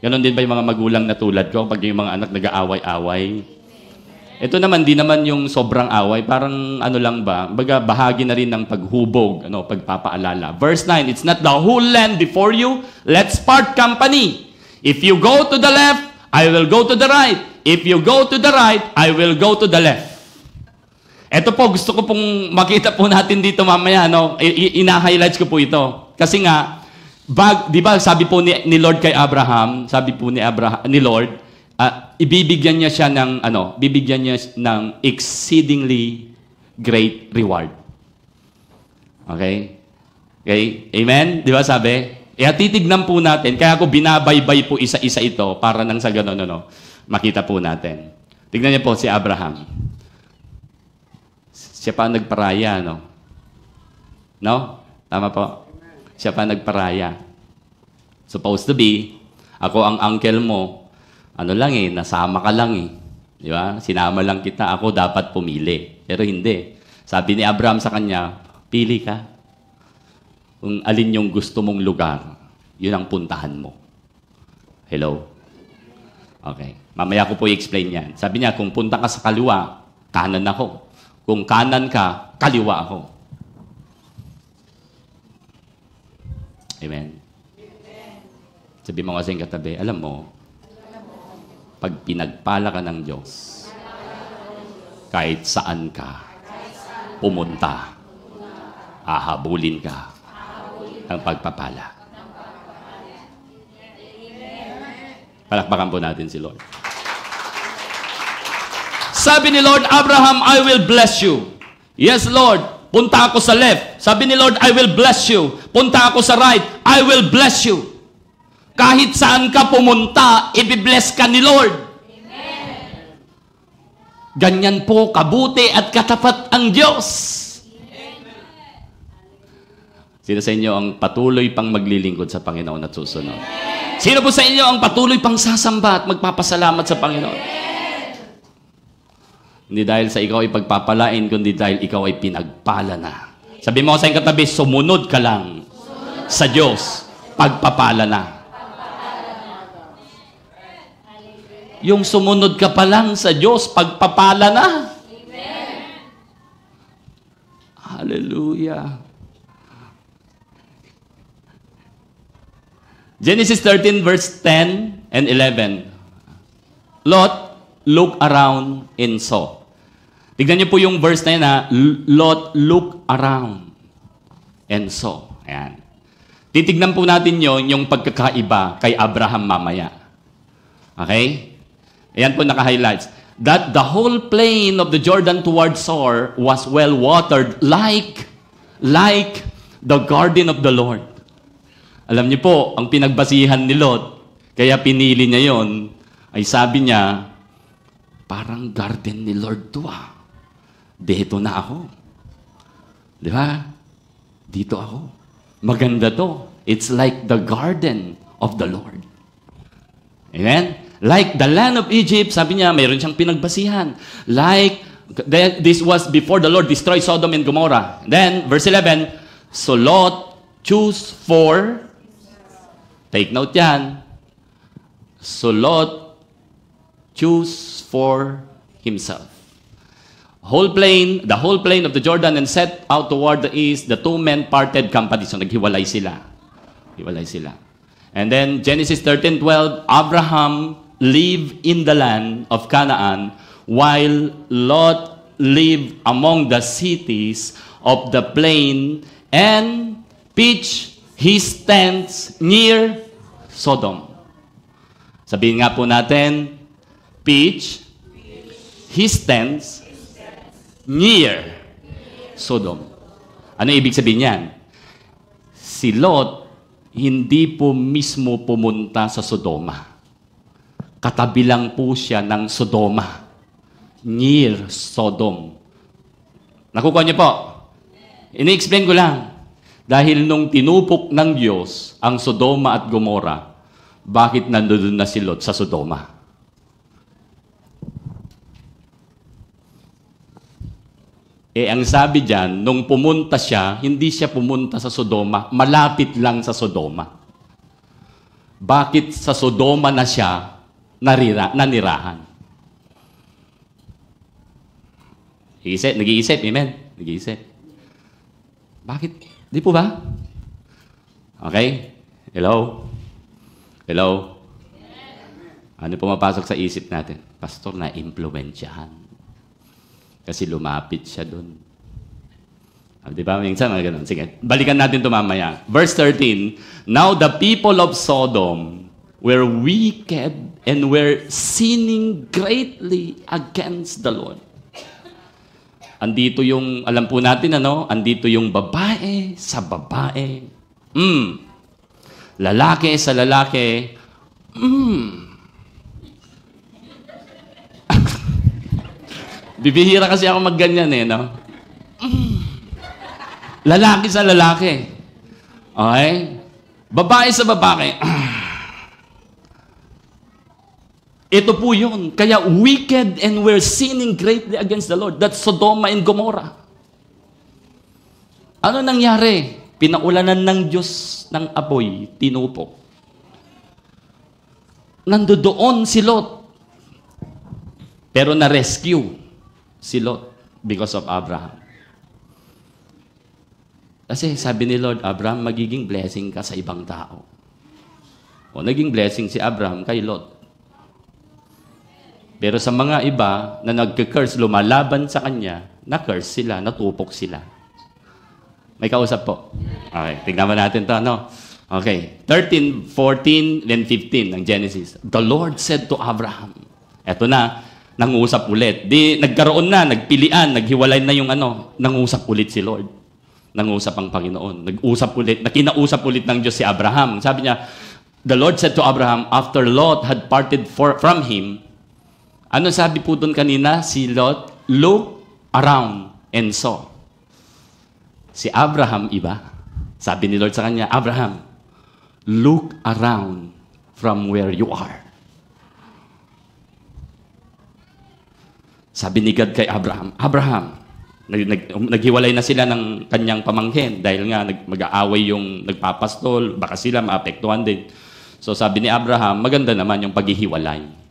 Ganon din ba yung mga magulang na tulad ko pag yung mga anak nag-aaway-away? Ito naman, di naman yung sobrang away. Parang ano lang ba, baga bahagi na rin ng paghubog, pagpapaalala. Verse 9, it's not the whole land before you. Let's part company. If you go to the left, I will go to the right. If you go to the right, I will go to the left. Ito po, gusto ko pong makita po natin dito mamaya. Ina-highlights ko po ito. Kasi nga, di ba sabi po ni Lord kay Abraham, sabi po ni Lord, ibibigyan niya siya ng bibigyan niya ng exceedingly great reward. Okay? Okay? Amen? Di ba sabi? Titignan po natin, kaya ako binabaybay po isa-isa ito para nang sa ganun, makita po natin. Tignan niyo po si Abraham. Siya pa nagparaya, no? No? Tama po? Siya pa nagparaya. Supposed to be, ako ang uncle mo, nasama ka lang Di ba? Sinama lang kita, ako dapat pumili. Pero hindi. Sabi ni Abraham sa kanya, pili ka. Kung alin yung gusto mong lugar, yun ang puntahan mo. Hello? Okay. Mamaya ko po i-explain yan. Sabi niya, kung punta ka sa kaliwa, kanan ako. Kung kanan ka, kaliwa ako. Amen? Sabi mo kasing katabi, alam mo, pag pinagpala ka ng Diyos, kahit saan ka pumunta, hahabulin ka ang pagpapala. Palakpakan po natin si Lord. Sabi ni Lord Abraham, I will bless you. Yes, Lord. Punta ako sa left. Sabi ni Lord, I will bless you. Punta ako sa right. I will bless you. Kahit saan ka pumunta, ibibless ka ni Lord. Amen. Ganyan po kabuti at katapat ang Diyos. Sino sa inyo ang patuloy pang maglilingkod sa Panginoon at susunod? Sino po sa inyo ang patuloy pang sasamba at magpapasalamat sa Panginoon? Hindi dahil sa ikaw ay pagpapalain, kundi dahil ikaw ay pinagpala na. Sabi mo sa iyong katabi, sumunod ka lang sa Diyos, pagpapala na. Yung sumunod ka pa lang sa Diyos, pagpapala na. Hallelujah. Genesis 13 verse 10 and 11. Lot looked around and saw. Tignan niyo po yung verse na yan Lot looked around and saw. Ayan. Titignan po natin yung pagkakaiba kay Abraham mamaya. Okay? Ayan po naka-highlights. That the whole plain of the Jordan toward Zoar was well watered like the garden of the Lord. Alam niyo po, ang pinagbasihan ni Lot, kaya pinili niya yon, ay sabi niya, parang garden ni Lord to Dito na ako. Di ba? Dito ako. Maganda to. It's like the garden of the Lord. Amen? Like the land of Egypt, sabi niya, mayroon siyang pinagbasihan. Like, this was before the Lord destroyed Sodom and Gomorrah. Then, verse 11, so Lot chose for, take note yan, so Lot chose for himself. The whole plain of the Jordan and set out toward the east, the two men parted company. So naghiwalay sila. And then Genesis 13:12, Abraham lived in the land of Canaan, while Lot lived among the cities of the plain and pitched his tents near Sodom. Sabihin nga po natin, pitch his tents near Sodom. Ano ibig sabihin yan? Si Lot, hindi po mismo pumunta sa Sodoma. Katabi lang po siya ng Sodoma. Near Sodom. Nakukuha niyo po? Ini-explain ko lang. Dahil nung tinupok ng Diyos ang Sodoma at Gomorrah, bakit nandoon na si Lot sa Sodoma? Ang sabi dyan, nung pumunta siya, hindi siya pumunta sa Sodoma, malapit lang sa Sodoma. Bakit sa Sodoma na siya nanirahan? Nag-iisip, amen? Nag-iisip. Bakit? Di po ba? Okay? Hello? Hello? Ano pumapasok sa isip natin? Pastor, na-impluwensyahan. Kasi lumapit siya doon. Di ba? Minsan, ganun. Sige, balikan natin ito mamaya. Verse 13, now the people of Sodom were wicked and were sinning greatly against the Lord. Andito yung, alam po natin andito yung babae sa babae. Lalaki sa lalaki. Bibihira kasi ako magganyan no? Lalaki sa lalaki. Okay? Babae sa babae. Ito po yun. Kaya wicked and we're sinning greatly against the Lord. That's Sodoma and Gomorrah. Ano nangyari? Pinaulanan ng Diyos ng apoy, tinupok. Nandoon si Lot. Pero na-rescue si Lot because of Abraham. Kasi sabi ni Lord, Abraham, magiging blessing ka sa ibang tao. O naging blessing si Abraham kay Lot. Pero sa mga iba na nagka-curse, lumalaban sa kanya, na-curse sila, natupok sila. May kausap po. Okay, tignan natin ito, Okay, 13, 14, then 15 ng Genesis. The Lord said to Abraham, eto na, nangusap ulit. Di, nagkaroon na, nagpilian, naghiwalay na yung nangusap ulit si Lord. Nangusap ang Panginoon. Nag-usap ulit, nakinausap ulit ng Diyos si Abraham. Sabi niya, the Lord said to Abraham, after Lot had parted from him, ano sabi po doon kanina? Si Lot, look around and saw. Si Abraham, iba. Sabi ni Lord sa kanya, Abraham, look around from where you are. Sabi ni God kay Abraham, Abraham, naghiwalay na sila ng kanyang pamangkin dahil nga mag-aaway yung nagpapastol, baka sila maapektuhan din. So sabi ni Abraham, maganda naman yung paghihiwalay.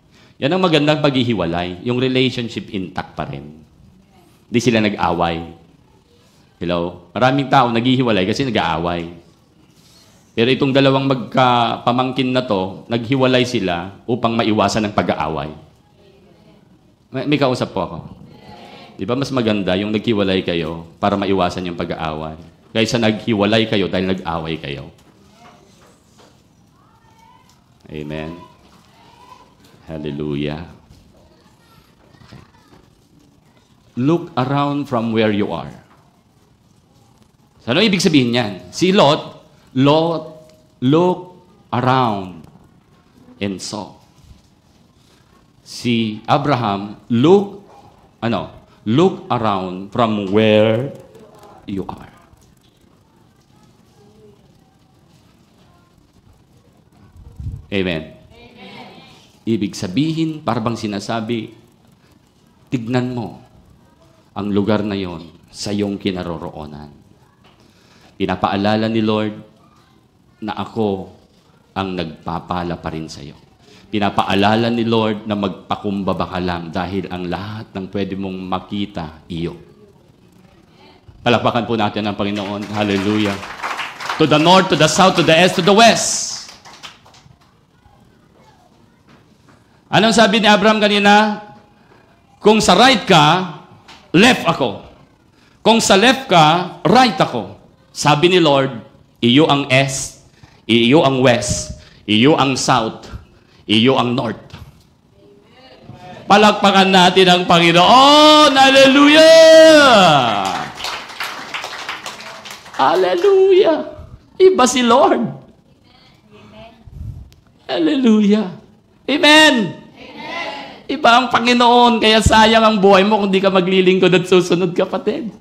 Yan ang magandang paghihiwalay, yung relationship intact pa rin. Hindi sila nag-away. Hello? Maraming tao naghihiwalay kasi nag-aaway. Pero itong dalawang magkapamangkin na to, naghiwalay sila upang maiwasan ang pag-aaway. May kausap po ako. Di ba mas maganda yung naghiwalay kayo para maiwasan yung pag-aaway kaysa naghiwalay kayo dahil nag-away kayo. Amen. Hallelujah. Okay. Look around from where you are. So, ano ibig sabihin niyan? Si Lot, look around and saw. Si Abraham, look around from where you are. Amen. Ibig sabihin, parang sinasabi, tignan mo ang lugar na yon sa iyong kinaroroonan. Pinapaalala ni Lord na ako ang nagpapala pa rin sa iyo. Pinapaalala ni Lord na magpakumbaba ka lang dahil ang lahat ng pwede mong makita, iyo. Palakpakan po natin ang Panginoon. Hallelujah. To the north, to the south, to the east, to the west. Anong sabi ni Abraham kanina? Kung sa right ka, left ako. Kung sa left ka, right ako. Sabi ni Lord, iyo ang east, iyo ang west, iyo ang south, iyo ang north. Palakpakan natin ang Panginoon. Hallelujah! Hallelujah! Iba si Lord. Hallelujah! Amen! Iba ang Panginoon, kaya sayang ang buhay mo kung di ka maglilingkod at susunod, kapatid.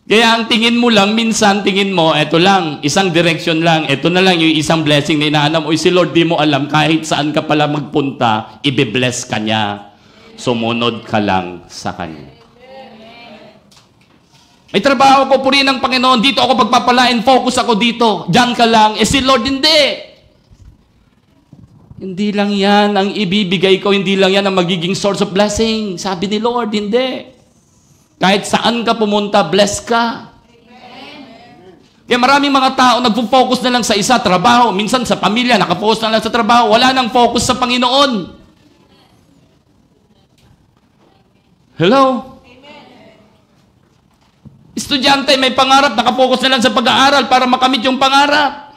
Kaya ang tingin mo lang, minsan tingin mo, eto lang, isang direction lang, eto na lang yung isang blessing na inaanam. Uy, si Lord, di mo alam, kahit saan ka pala magpunta, ibe-bless ka niya. Sumunod ka lang sa Kanya. May trabaho ko, purihin ng Panginoon, dito ako pagpapalain, focus ako dito, diyan ka lang. Eh si Lord, hindi. Hindi lang yan ang ibibigay ko, hindi lang yan ang magiging source of blessing. Sabi ni Lord, hindi. Kahit saan ka pumunta, bless ka. Amen. Kaya maraming mga tao nagpo-focus na lang sa isa, trabaho. Minsan sa pamilya, nakapokus na lang sa trabaho. Wala nang focus sa Panginoon. Hello? Estudyante, may pangarap, nakapokus na lang sa pag-aaral para makamit yung pangarap.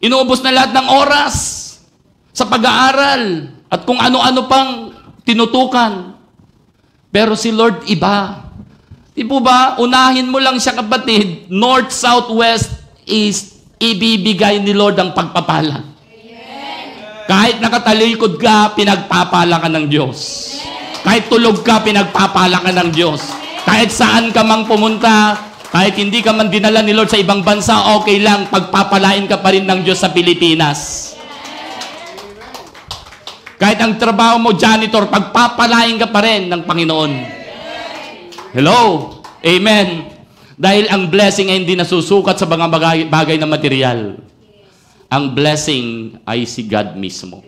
Inuubos na lahat ng oras sa pag-aaral at kung ano-ano pang tinutukan. Pero si Lord iba. Di po ba, unahin mo lang siya kapatid, north, south, west, east, ibibigay ni Lord ang pagpapala. Kahit nakatalikod ka, pinagpapala ka ng Diyos. Kahit tulog ka, pinagpapala ka ng Diyos. Kahit saan ka mang pumunta, kahit hindi ka man dinala ni Lord sa ibang bansa, okay lang, pagpapalain ka pa rin ng Diyos sa Pilipinas. Kahit ang trabaho mo, janitor, pagpapalain ka pa rin ng Panginoon. Hello? Amen. Dahil ang blessing ay hindi nasusukat sa mga bagay na material. Ang blessing ay si God mismo.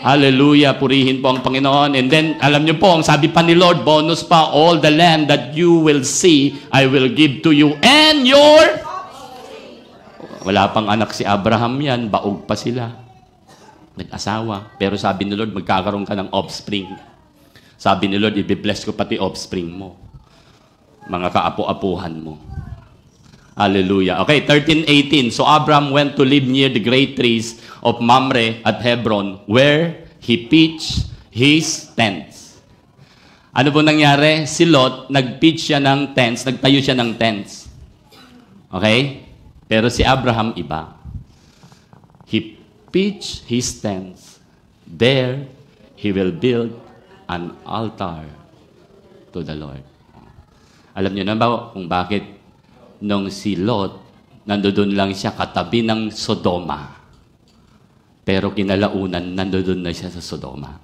Hallelujah. Purihin po ang Panginoon. And then, alam niyo po, ang sabi pa ni Lord, bonus pa, all the land that you will see, I will give to you and your... Wala pang anak si Abraham yan, baog pa sila. Nag-asawa. Pero sabi ni Lord, magkakaroon ka ng offspring. Sabi ni Lord, i-bless ko pati offspring mo. Mga kaapu-apuhan mo. Hallelujah. Okay, 13:18. So Abraham went to live near the great trees of Mamre at Hebron, where he pitched his tents. Ano po nangyari? Si Lot, nag-pitch siya ng tents, nagtayo siya ng tents. Okay? Pero si Abraham, iba. He pitched his tents. There, he will build an altar to the Lord. Alam niyo na ba kung bakit nung si Lot, nandoon lang siya katabi ng Sodoma. Pero kinalaunan, nandoon na siya sa Sodoma.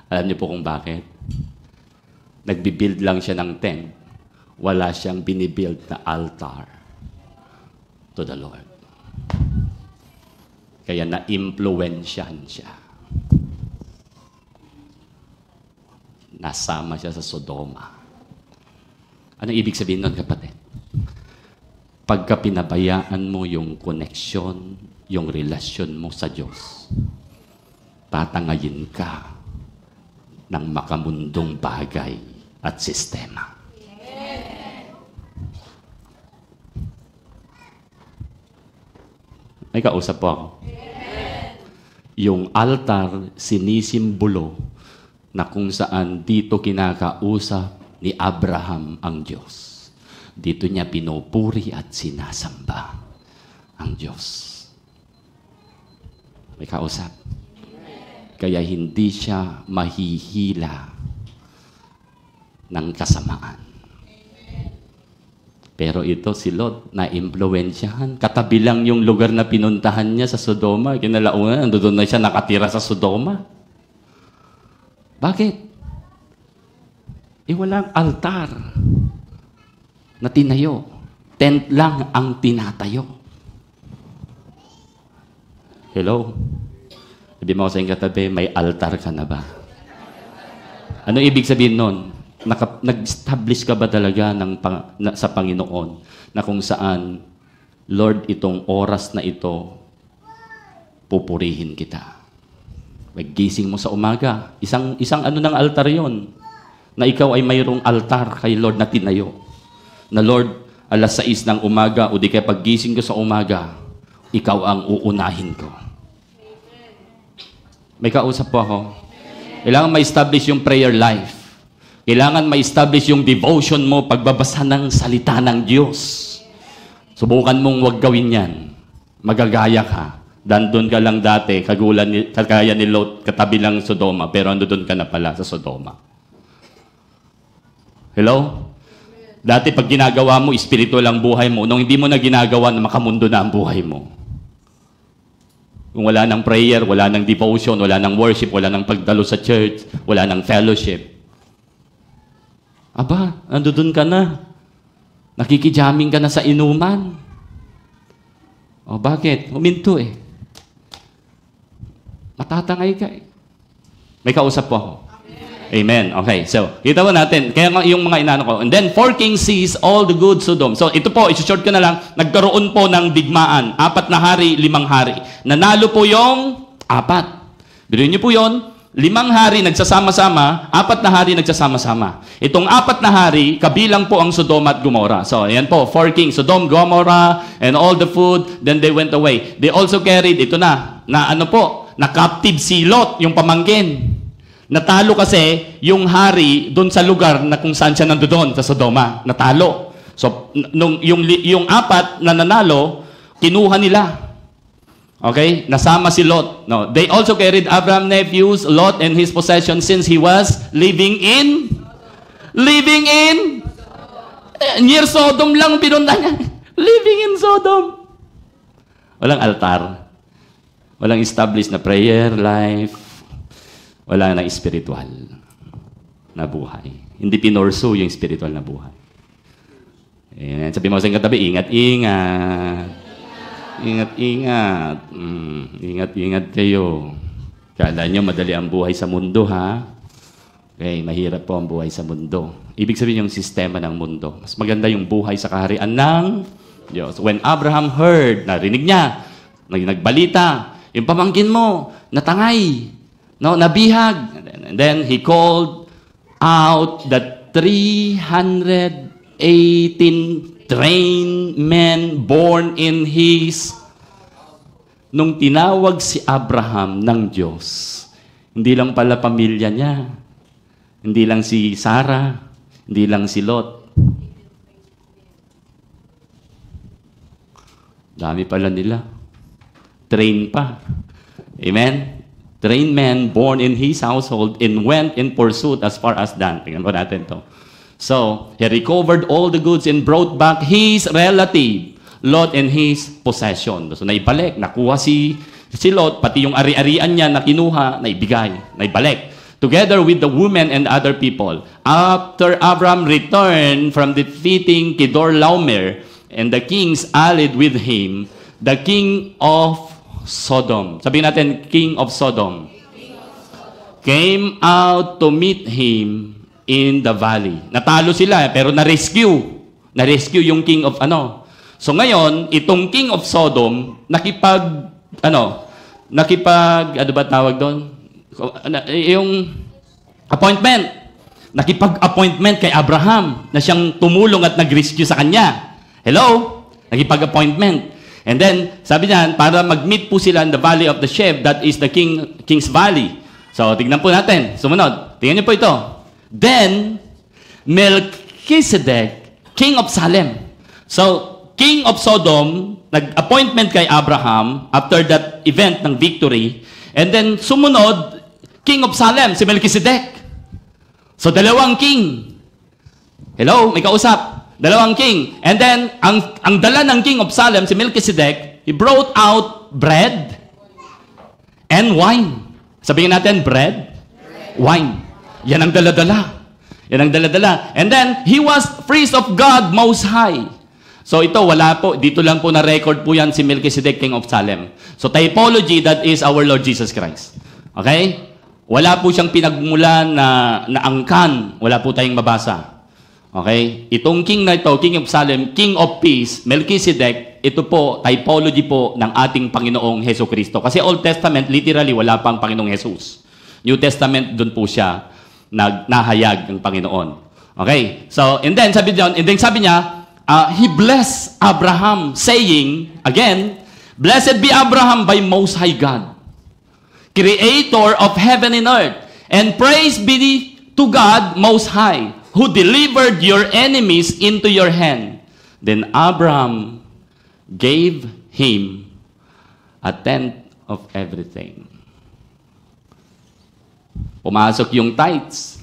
Alam niyo po kung bakit? Nagbibuild lang siya ng tent. Wala siyang binibuild na altar to the Lord. Kaya na-impluensyahan siya. Nasama siya sa Sodoma. Anong ibig sabihin nun, kapatid? Pagka pinabayaan mo yung koneksyon, yung relasyon mo sa Diyos, tatangayin ka ng makamundong bagay at sistema. May kausap po ako. Yung altar, sinisimbolo na kung saan dito kinakausap ni Abraham ang Diyos. Dito niya pinupuri at sinasamba ang Diyos. May kausap. Kaya hindi siya mahihila ng kasamaan. Pero ito si Lot, na-impluensyahan. Katabi lang yung lugar na pinuntahan niya sa Sodoma. Kinalaunan, doon na siya nakatira sa Sodoma. Bakit? Walang altar na tinayo. Tent lang ang tinatayo. Hello? Sabi mo sa iyong katabi, may altar ka na ba? Ano ibig sabihin nun? Nag-establish ka ba talaga sa Panginoon na kung saan, Lord, itong oras na ito, pupurihin kita. Maggising mo sa umaga. Isang ano ng altar yon, na ikaw ay mayroong altar kay Lord na tinayo. Na Lord, alas 6 ng umaga o di kaya paggising ko sa umaga, ikaw ang uunahin ko. May kausap po ako. Kailangan ma-establish yung prayer life. Kailangan ma-establish yung devotion mo, pagbabasa ng salita ng Diyos. Subukan mong huwag gawin yan. Magagaya ka. Dandun ka lang dati, kagaya ni Lot, katabi lang Sodoma, pero andun ka na pala sa Sodoma. Hello? Dati pag ginagawa mo, spiritual ang buhay mo. Nung hindi mo na ginagawa, na makamundo na ang buhay mo. Kung wala ng prayer, wala ng devotion, wala ng worship, wala ng pagdalo sa church, wala ng fellowship. Aba, andun ka na. Nakikijaming ka na sa inuman. O bakit? Huminto eh. Matatangay ka eh. May kausap po ako. Amen. Okay, so, kita mo natin. Kaya yung mga inano ko. And then, 4 kings sees all the good Sodom. So, ito po, isi-short ko na lang. Nagkaroon po ng digmaan. 4 na hari, 5 hari. Nanalo po yung 4. Biruin niyo po yon. 5 hari nagsasama-sama, 4 na hari nagsasama-sama. Itong 4 na hari, kabilang po ang Sodom at Gomorrah. So, ayan po, 4 kings, Sodom, Gomorrah, and all the food, then they went away. They also carried, ito na captive si Lot, yung pamangkin. Natalo kasi yung hari doon sa lugar na kung saan siya nandoon, sa Sodoma. Natalo. So, yung 4 na nanalo, kinuha nila. Okay? Nasama si Lot. No, they also carried Abraham's nephews, Lot and his possessions since he was living in near Sodom lang pinunta niya. Living in Sodom. Walang altar. Walang established na prayer life. Wala na spiritual na buhay. Hindi pinorso yung spiritual na buhay. Ayan. Sabi mo sa katabi, ingat-ingat. Ingat-ingat. Ingat-ingat kayo. Kala nyo madali ang buhay sa mundo, ha? Okay, mahirap po ang buhay sa mundo. Ibig sabihin yung sistema ng mundo. Mas maganda yung buhay sa kaharian ng Diyos. When Abraham heard, narinig niya, nagbalita, yung pamangkin mo, natangay, no, nabihag. And then he called out the 318 trained men born in his... Nung tinawag si Abraham ng Diyos, hindi lang pala pamilya niya, hindi lang si Sarah, hindi lang si Lot. Dami pala nila. Train pa. Amen? Trained men born in his household and went in pursuit as far as Dan. Tingnan po natin to. So, he recovered all the goods and brought back his relative, Lot, and his possession. So, naibalik, nakuha si Lot, pati yung ari-arian niya na kinuha, naibigay, naibalik. Together with the women and other people. After Abram returned from defeating Kedorlaomer, and the kings allied with him, the king of Sodom. Sabihin natin, king of Sodom. Came out to meet him in the valley. Natalo sila, pero na-rescue. Na-rescue yung king of So ngayon, itong king of Sodom, ano ba tawag doon? Yung appointment. Nakipag-appointment kay Abraham na siyang tumulong at nag-rescue sa kanya. Hello? Nakipag-appointment. And then, sabi niyan, para mag-meet po sila in the valley of the Shev, that is the King's Valley. So, tignan po natin. Sumunod. Tingnan niyo po ito. Then, Melchizedek, king of Salem. So, king of Sodom, nag-appointment kay Abraham after that event ng victory. And then, sumunod, king of Salem, si Melchizedek. So, dalawang king. Hello? May kausap. Dalawang king. And then, ang dala ng king of Salem, si Melchizedek, he brought out bread and wine. Sabihin natin, bread, wine. Yan ang dala-dala. Yan ang dala-dala. And then, he was priest of God Most High. So ito, wala po. Dito lang po na-record po yan si Melchizedek, king of Salem. So typology, that is our Lord Jesus Christ. Okay? Wala po siyang pinagmulan na angkan. Wala po tayong mabasa. Okay? Itong king na ito, king of Salem, king of peace, Melchizedek, ito po, typology po ng ating Panginoong Hesus Kristo. Kasi Old Testament, literally, wala pang Panginoong Jesus. New Testament, doon po siya nahayag ng Panginoon. Okay? So, and then sabi niya, he blessed Abraham, saying, again, blessed be Abraham by Most High God, Creator of heaven and earth, and praise be to God Most High, who delivered your enemies into your hand. Then Abraham gave him a tenth of everything. Pumasok yung tithes.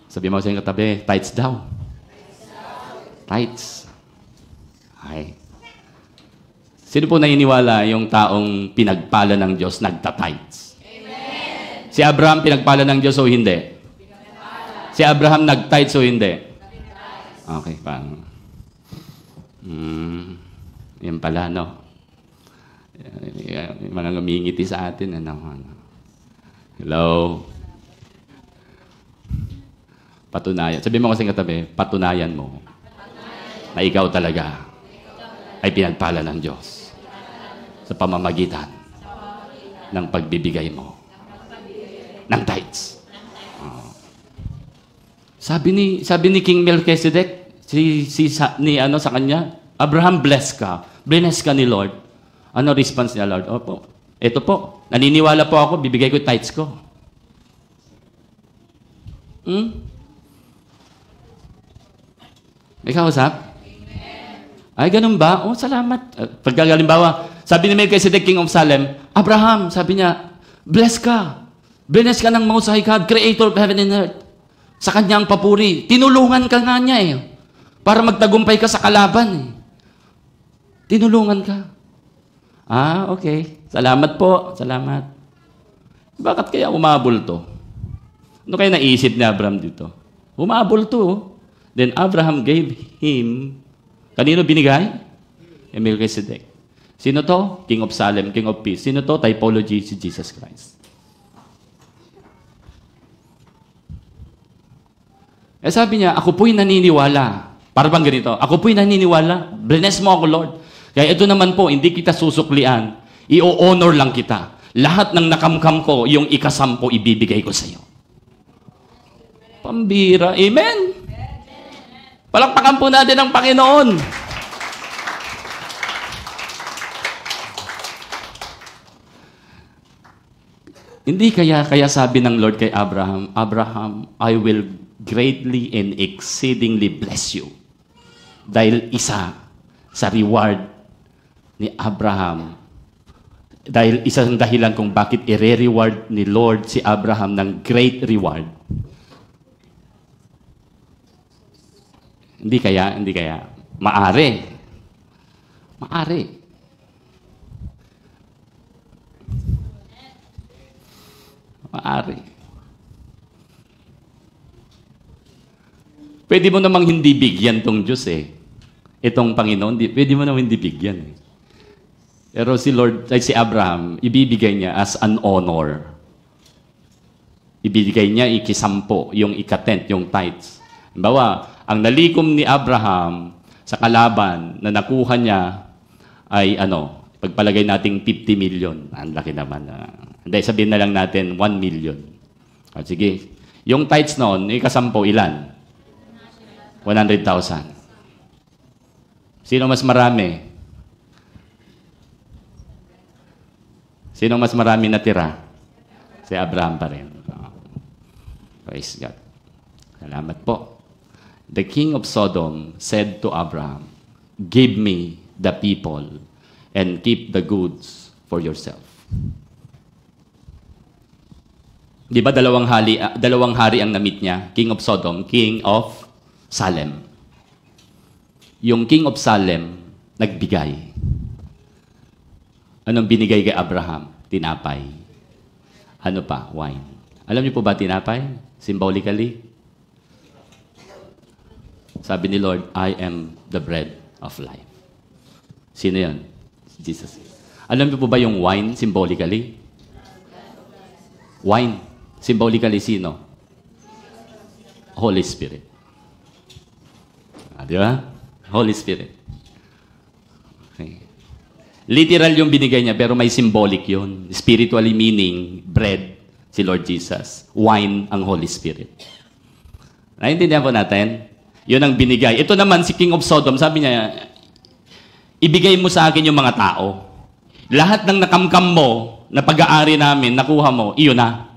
Sabi mo sa yung katabi, tithes daw. Tithes. Ay. Sino po naniniwala yung taong pinagpala ng Diyos nagta-tithes? Amen. Si Abraham pinagpala ng Diyos o hindi? Pinagpala. Si Abraham nag-tithes o hindi? Okay, paano? Yan pala, no? Yung mga ngumingiti sa atin, Hello? Patunayan. Sabi mo kasi katabi, patunayan mo na ikaw talaga ay pinagpala ng Diyos sa pamamagitan ng pagbibigay mo ng tithes. Sabi ni King Melchizedek, sa kanya, Abraham, bless ka. Bless ka ni Lord. Ano response niya, Lord? Opo. Ito po. Naniniwala po ako, bibigay ko yung tithes ko. May kausap? Ay, ganun ba? Oh, salamat. Pagkagalimbawa, sabi ni Melchizedek, King of Salem, Abraham, sabi niya, bless ka. Bless ka ng Most High God, Creator of heaven and earth. Sa kanyang papuri. Tinulungan ka nga niya eh. Para magtagumpay ka sa kalaban eh. Tinulungan ka. Ah, okay. Salamat po. Salamat. Bakit kaya umabol to? Ano kaya naisip ni Abraham dito? Umabol to. Then Abraham gave him, kanino binigay? Melchizedek. Sino to? King of Salem, King of Peace. Sino to? Typology si Jesus Christ. Sabi niya, ako po'y naniniwala. Para bang ganito? Ako po'y naniniwala. Bless mo ako, Lord. Kaya ito naman po, hindi kita susuklian. I-honor lang kita. Lahat ng nakamkam ko, yung ikasampo, ibibigay ko sa iyo. Pambira. Amen? Palakpakan po natin ang Panginoon. Hindi kaya sabi ng Lord kay Abraham, Abraham, I will greatly and exceedingly bless you. Dahil isa sa reward ni Abraham, dahil isang dahilan kung bakit i-reward ni Lord si Abraham ng great reward. Hindi kaya. Maari. Pwede mo namang hindi bigyan tong Diyos eh. Itong Panginoon, pwede mo namang hindi bigyan eh. Pero si Abraham, ibibigay niya as an honor. Ibibigay niya ikisampo, yung ikatent, yung tithes. Halimbawa, ang nalikom ni Abraham sa kalaban na nakuha niya ay pagpalagay nating 50 million. Ang laki naman. Hindi, sabihin na lang natin 1 million. Sige. Yung tithes noon, ikasampo, ilan? 100,000. Sino mas marami? Sino mas marami natira? Si Abraham pa rin. Praise God. Salamat po. The king of Sodom said to Abraham, give me the people and keep the goods for yourself. Di ba dalawang hari ang na-meet niya? King of Sodom, King of Salem. Yung King of Salem, nagbigay. Anong binigay kay Abraham? Tinapay. Ano pa? Wine. Alam niyo po ba tinapay? Symbolically? Sabi ni Lord, I am the bread of life. Sino yun? Jesus. Alam niyo po ba yung wine symbolically? Wine. Symbolically sino? Holy Spirit. Di ba? Holy Spirit. Okay. Literal yung binigay niya, pero may symbolic yun. Spiritually meaning, bread, si Lord Jesus. Wine, ang Holy Spirit. Naintindihan po natin? Yun ang binigay. Ito naman, si King of Sodom, sabi niya, ibigay mo sa akin yung mga tao. Lahat ng nakamkam mo, na pag-aari namin, nakuha mo, iyon na.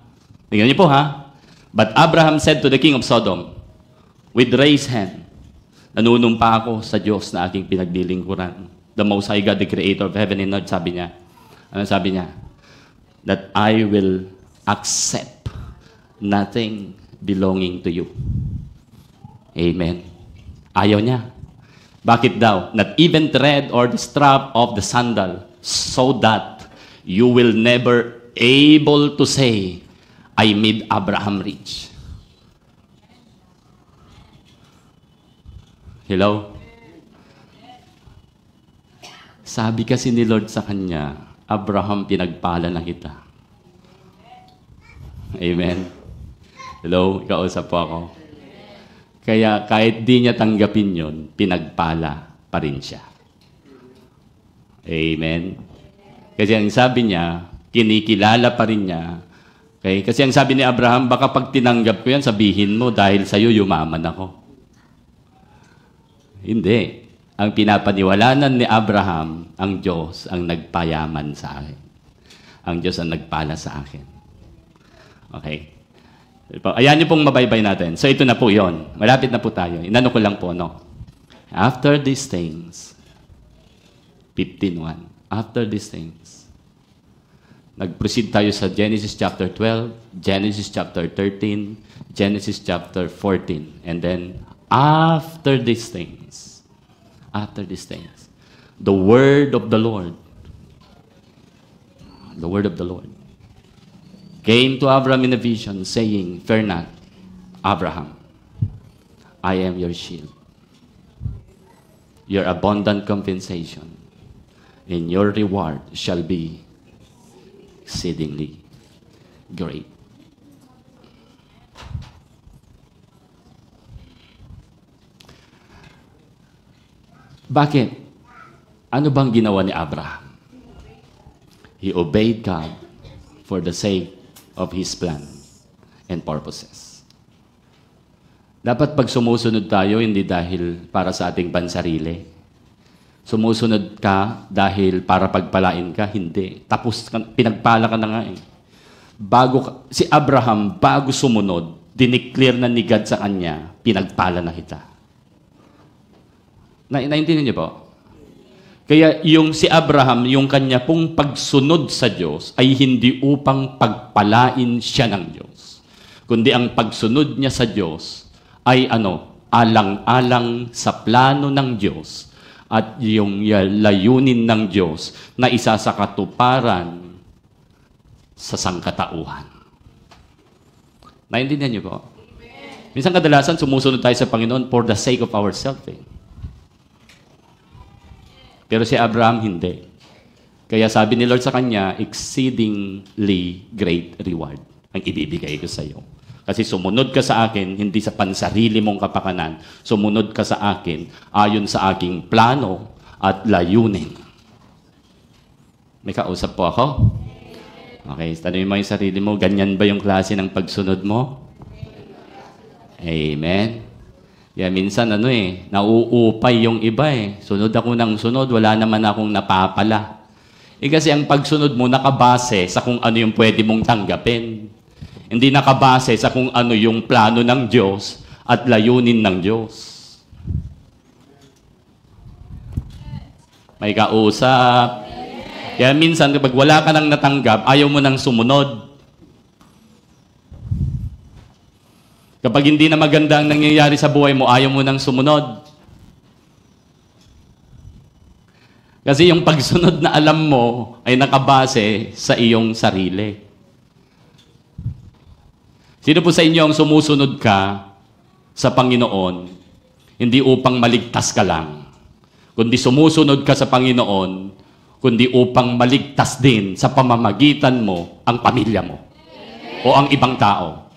Tingnan niyo po ha. But Abraham said to the King of Sodom, with raised hand, nanunumpa ako sa Diyos na aking pinaglilingkuran. The Most High God, the Creator of heaven and earth, sabi niya. Ano sabi niya? That I will accept nothing belonging to you. Amen. Ayaw niya. Bakit daw? Not even thread or the strap of the sandal, so that you will never able to say, I made Abraham rich. Hello? Sabi kasi ni Lord sa kanya, Abraham, pinagpala na kita. Amen? Hello? Ikausap po ako. Kaya kahit di niya tanggapin yun, pinagpala pa rin siya. Amen? Kasi ang sabi niya, kinikilala pa rin niya Okay? Kasi ang sabi ni Abraham, baka pag tinanggap ko yan, sabihin mo, dahil sa'yo yumaman ako. Hindi. Ang pinapaniwalanan ni Abraham, ang Diyos ang nagpayaman sa akin. Ang Diyos ang nagpala sa akin. Okay? Ayan niyo pong mabaybay natin. So ito na po yon. Malapit na po tayo. Inano ko lang po, no? After these things, 15:1. After these things, nag-proceed tayo sa Genesis chapter 12, Genesis chapter 13, Genesis chapter 14. And then, after these things, the word of the Lord came to Abraham in a vision, saying, "Fear not, Abraham, I am your shield, your abundant compensation, and your reward shall be exceedingly great." Bakit? Ano bang ginawa ni Abraham? He obeyed God for the sake of His plan and purposes. Dapat pag sumusunod tayo, hindi dahil para sa ating pansarili. Sumusunod ka dahil para pagpalain ka, hindi. Tapos, pinagpala ka na nga eh. Si Abraham, bago sumunod, dineclare na ni God sa kanya, pinagpala na kita. Naintindihan niyo po? Kaya yung si Abraham, yung kanya pong pagsunod sa Diyos ay hindi upang pagpalain siya ng Diyos. Kundi ang pagsunod niya sa Diyos ay alang-alang sa plano ng Diyos at yung layunin ng Diyos na isa sa katuparan sa sangkatauhan. Naintindihan niyo po? Minsan kadalasan sumusunod tayo sa Panginoon for the sake of ourselves. Pero si Abraham hindi. Kaya sabi ni Lord sa kanya, exceedingly great reward ang ibibigay ko sa iyo. Kasi sumunod ka sa akin, hindi sa pansarili mong kapakanan. Sumunod ka sa akin ayon sa aking plano at layunin. May kausap po ako? Okay, tanongin mo yung sarili mo, ganyan ba yung klase ng pagsunod mo? Amen. Minsan nauupay yung iba eh. Sunod ako ng sunod, wala naman akong napapala. Kasi ang pagsunod mo nakabase sa kung ano yung pwede mong tanggapin. Hindi nakabase sa kung ano yung plano ng Diyos at layunin ng Diyos. May kausap. Kaya minsan kapag wala ka nang natanggap, ayaw mo nang sumunod. Kapag hindi na maganda ang nangyayari sa buhay mo, ayaw mo nang sumunod. Kasi yung pagsunod na alam mo ay nakabase sa iyong sarili. Sino po sa inyo ang sumusunod ka sa Panginoon, hindi upang maligtas ka lang, kundi sumusunod ka sa Panginoon, kundi upang maligtas din sa pamamagitan mo ang pamilya mo o ang ibang tao.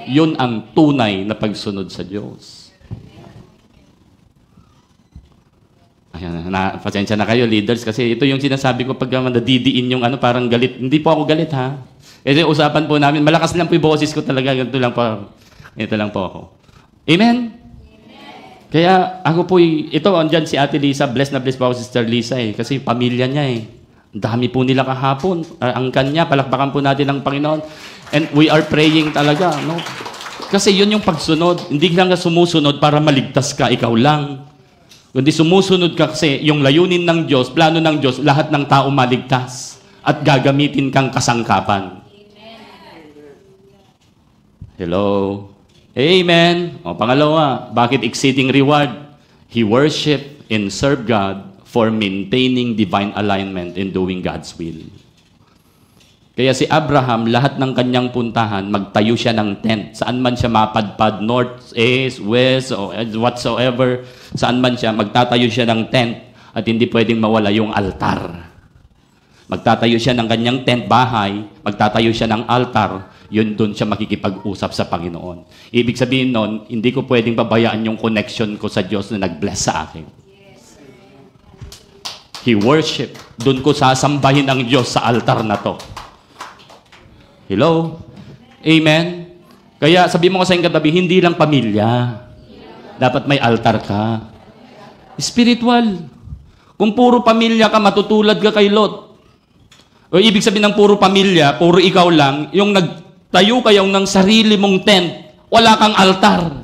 Yun ang tunay na pagsunod sa Diyos. Ayan, pasensya na kayo, leaders, kasi ito yung sinasabi ko pag nadidiin yung parang galit. Hindi po ako galit, ha? Kasi usapan po namin, malakas lang po yung boses ko talaga, ganito lang po ako. Amen? Kaya ako po, ito, andyan si Ate Lisa, blessed na blessed po ako si Sister Lisa kasi pamilya niya Ang dami po nila kahapon. Ang kanya, palakpakan po natin ang Panginoon. And we are praying talaga, no? Kasi yun yung pagsunod. Hindi lang ka sumusunod para maligtas ka, ikaw lang. Kundi sumusunod ka kasi yung layunin ng Diyos, plano ng Diyos, lahat ng tao maligtas at gagamitin kang kasangkapan. Hello? Amen. O, pangalawa, bakit exceeding reward? He worship and serve God for maintaining divine alignment in doing God's will. Kaya si Abraham, lahat ng kanyang puntahan, magtayo siya ng tent. Saan man siya mapadpad, north, east, west, or whatsoever, saan man siya, magtatayo siya ng tent at hindi pwedeng mawala yung altar. Magtatayo siya ng kanyang tent bahay, magtatayo siya ng altar, yun doon siya makikipag-usap sa Panginoon. Ibig sabihin nun, hindi ko pwedeng pabayaan yung connection ko sa Diyos na nag-bless sa akin. He worship. Doon ko sasambahin ang Diyos sa altar na to. Hello? Amen? Kaya sabi mo ko sa iyong katabi, hindi lang pamilya. Dapat may altar ka. Spiritual. Kung puro pamilya ka, matutulad ka kay Lot. O ibig sabihin ng puro pamilya, puro ikaw lang, yung nagtayo kayo ng sarili mong tent, wala kang altar.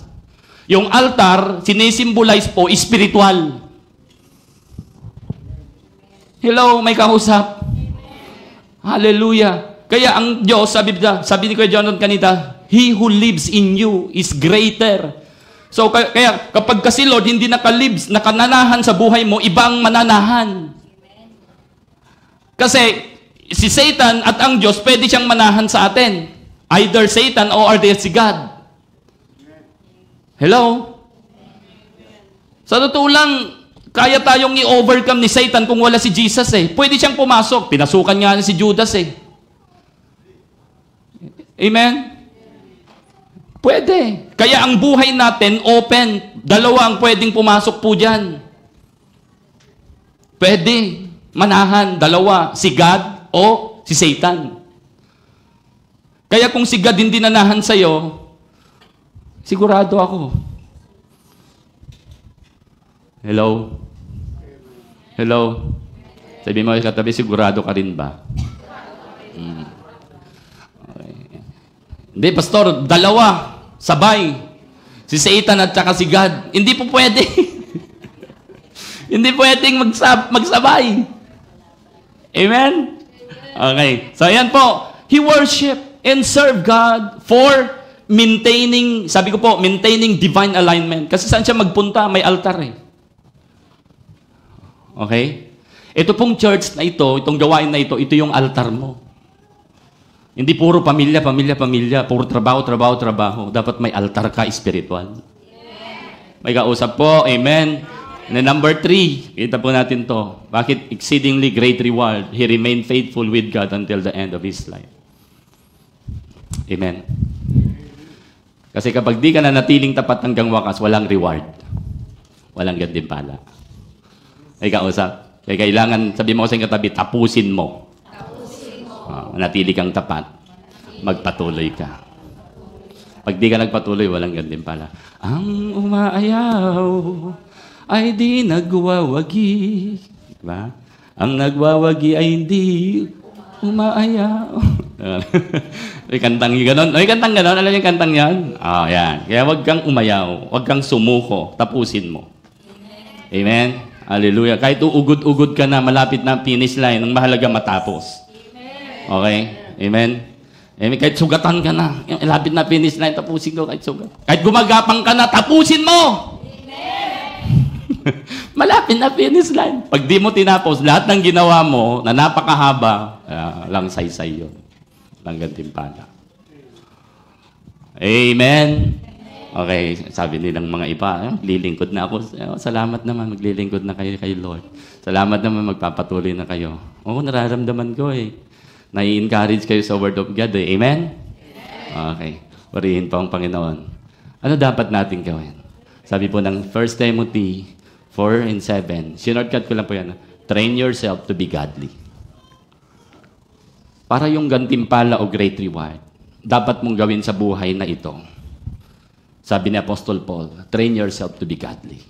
Yung altar, sinisimbolize po, spiritual. Hello, may kausap. Hallelujah. Kaya ang Diyos, sabi ni Kuya Jonathan kanita, He who lives in you is greater. So, kaya kapag kasi Lord, hindi nakananahan sa buhay mo, iba ang mananahan. Kasi, si Satan at ang Diyos, pwede siyang manahan sa atin. Either Satan or si God. Hello? Sa totoo lang, kaya tayong i-overcome ni Satan kung wala si Jesus eh. Pwede siyang pumasok. Pinasukan nga si Judas eh. Amen? Pwede. Kaya ang buhay natin, open. Dalawa ang pwedeng pumasok po dyan. Pwede. Manahan. Dalawa. Si God o si Satan. Kaya kung si God hindi nanahan sa'yo, sigurado ako. Hello? Hello? Sabi mo sa katabi, sigurado ka rin ba? Okay. Hindi, pastor, dalawa, sabay. Si Satan at saka si God. Hindi po pwede. Hindi pwedeng magsabay. Amen? Okay. So, ayan po. He worship and serve God for maintaining, sabi ko po, maintaining divine alignment. Kasi saan siya magpunta? May altar eh. Okay? Ito pong church na ito, itong gawain na ito yung altar mo. Hindi puro pamilya, puro trabaho. Dapat may altar ka, spiritual. May kausap po. Amen. And number 3, kita po natin to. Bakit exceedingly great reward? He remained faithful with God until the end of his life. Amen. Kasi kapag di ka na natiling tapat hanggang wakas, walang reward. Walang gantimpala. May kausap. Kaya kailangan, sabi mo sa katabi, tapusin mo. Natili kang tapat. Magpatuloy ka. Pag di ka nagpatuloy, walang gantimpala. Ang umaayaw ay di nagwawagi. Diba? Ang nagwawagi ay hindi umaayaw. May kantang gano'n. May kantang gano'n. Alam niyo yung kantang yan? Yan. Kaya huwag kang umayaw. Huwag kang sumuko. Tapusin mo. Amen? Hallelujah. Kahit uugod-ugod ka na, malapit na finish line, ang mahalaga matapos. Okay? Amen? Amen? Kahit sugatan ka na, malapit na finish line, tapusin ko kahit sugat. Kahit gumagapang ka na, tapusin mo! Malapit na finish line. Pag di mo tinapos, lahat ng ginawa mo na napakahaba, lang saysay yun. Lang gantimpala. Amen? Okay, sabi nilang mga iba, lilingkod na ako. Salamat naman, maglilingkod na kayo kay Lord. Salamat naman, magpapatuloy na kayo. Oo, nararamdaman ko eh. Nai-encourage kayo sa Word of God eh. Amen? Okay. Purihin pa ang Panginoon. Ano dapat natin gawin? Sabi po ng 1 Timothy 4 and 7. Sinordcut ko lang po yan. Train yourself to be godly. Para yung gantimpala o great reward, dapat mong gawin sa buhay na ito. Sabi ni Apostle Paul, train yourself to be godly.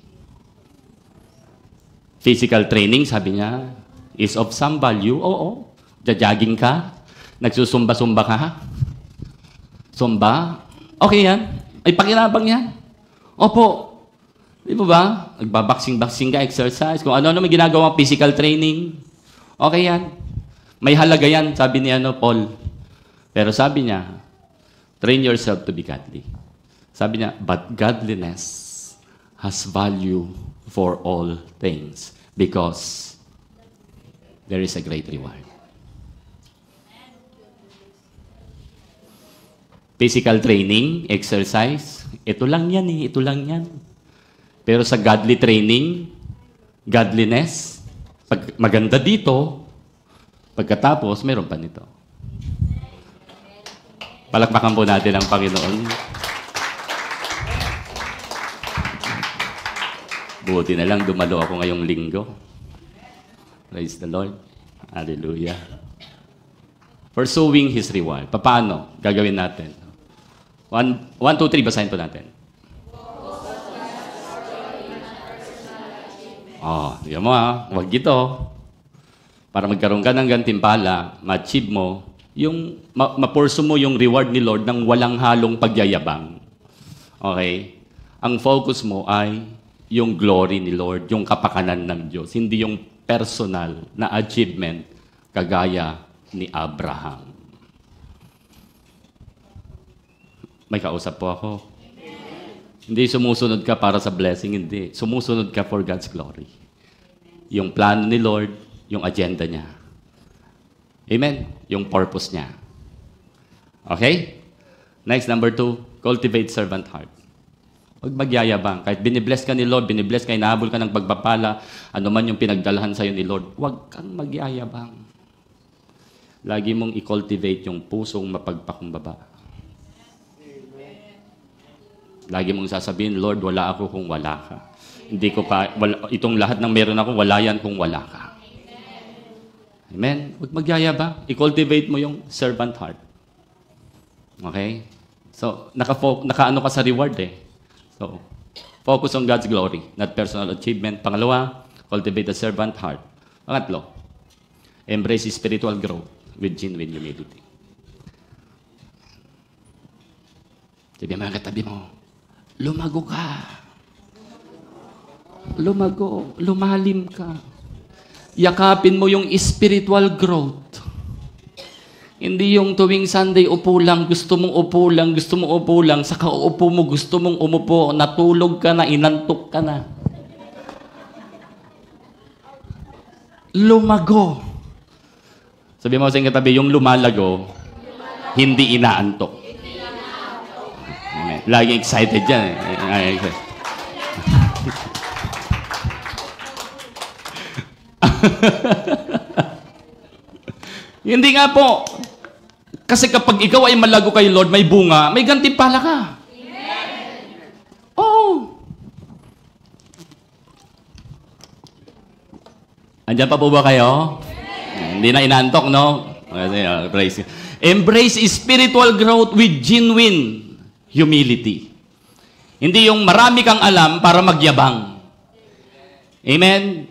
Physical training, sabi niya, is of some value. Oo. Jajaging ka. Nagsusumba-sumba ka. Sumba. Okay yan. Ay pakinabang yan. Opo. Di ba? Nagbabaksing-baksing ka, exercise. Kung ano-ano may ginagawa, physical training. Okay yan. May halaga yan, sabi ni Paul. Pero sabi niya, train yourself to be godly. Sabi niya, but godliness has value for all things because there is a great reward. Physical training, exercise, ito lang yan eh, ito lang yan. Pero sa godly training, godliness, pag maganda dito, pagkatapos, meron pa nito. Palakpakan po natin ang Panginoon. Buti na lang, dumalo ako ngayong linggo. Praise the Lord. Hallelujah. Pursuing His reward. Paano gagawin natin? 1, 2, 3, basahin po natin. Yan mo huwag ito. Para magkaroon ka ng gantimpala, ma-achieve mo, yung ma-pursue mo yung reward ni Lord ng walang halong pagyayabang. Okay? Ang focus mo ay yung glory ni Lord, yung kapakanan ng Diyos, hindi yung personal na achievement kagaya ni Abraham. May kausap po ako. Hindi sumusunod ka para sa blessing, hindi. Sumusunod ka for God's glory. Yung plano ni Lord, yung agenda niya. Amen? Yung purpose niya. Okay? Next, number 2, cultivate servant heart. Huwag magyayabang. Kahit binibless ka ni Lord, binibless ka, inahabol ka ng pagpapala, ano man yung pinagdalahan sa'yo ni Lord, huwag kang magyayabang. Lagi mong i-cultivate yung pusong mapagpakumbaba. Lagi mong sasabihin, Lord, wala ako kung wala ka. Hindi ko pa, itong lahat ng meron ako, wala yan kung wala ka. Amen? Huwag magyayabang. I-cultivate mo yung servant heart. Okay? So, naka-ano ka sa reward eh. So, focus on God's glory, not personal achievement. Pangalawa, cultivate a servant heart. Pangatlo, embrace spiritual growth with genuine humility. Sabi mo, katabi mo, lumago ka. Lumago, lumalim ka. Yakapin mo yung spiritual growth. Hindi yung tuwing Sunday upo lang, gusto mong upo lang, gusto mong upo lang, sa kauupo mo, gusto mong umupo, natulog ka na, inantok ka na. Lumago. Sabi mo sa katabi, yung lumalago, hindi inaantok. Laging excited yan eh. Hindi nga po. Kasi kapag ikaw ay malago kay Lord, may bunga, may gantimpala ka. Oo. Andiyan pa po ba kayo? Hindi na inaantok, no? Praise. Embrace spiritual growth with genuine humility. Hindi yung marami kang alam para magyabang. Amen?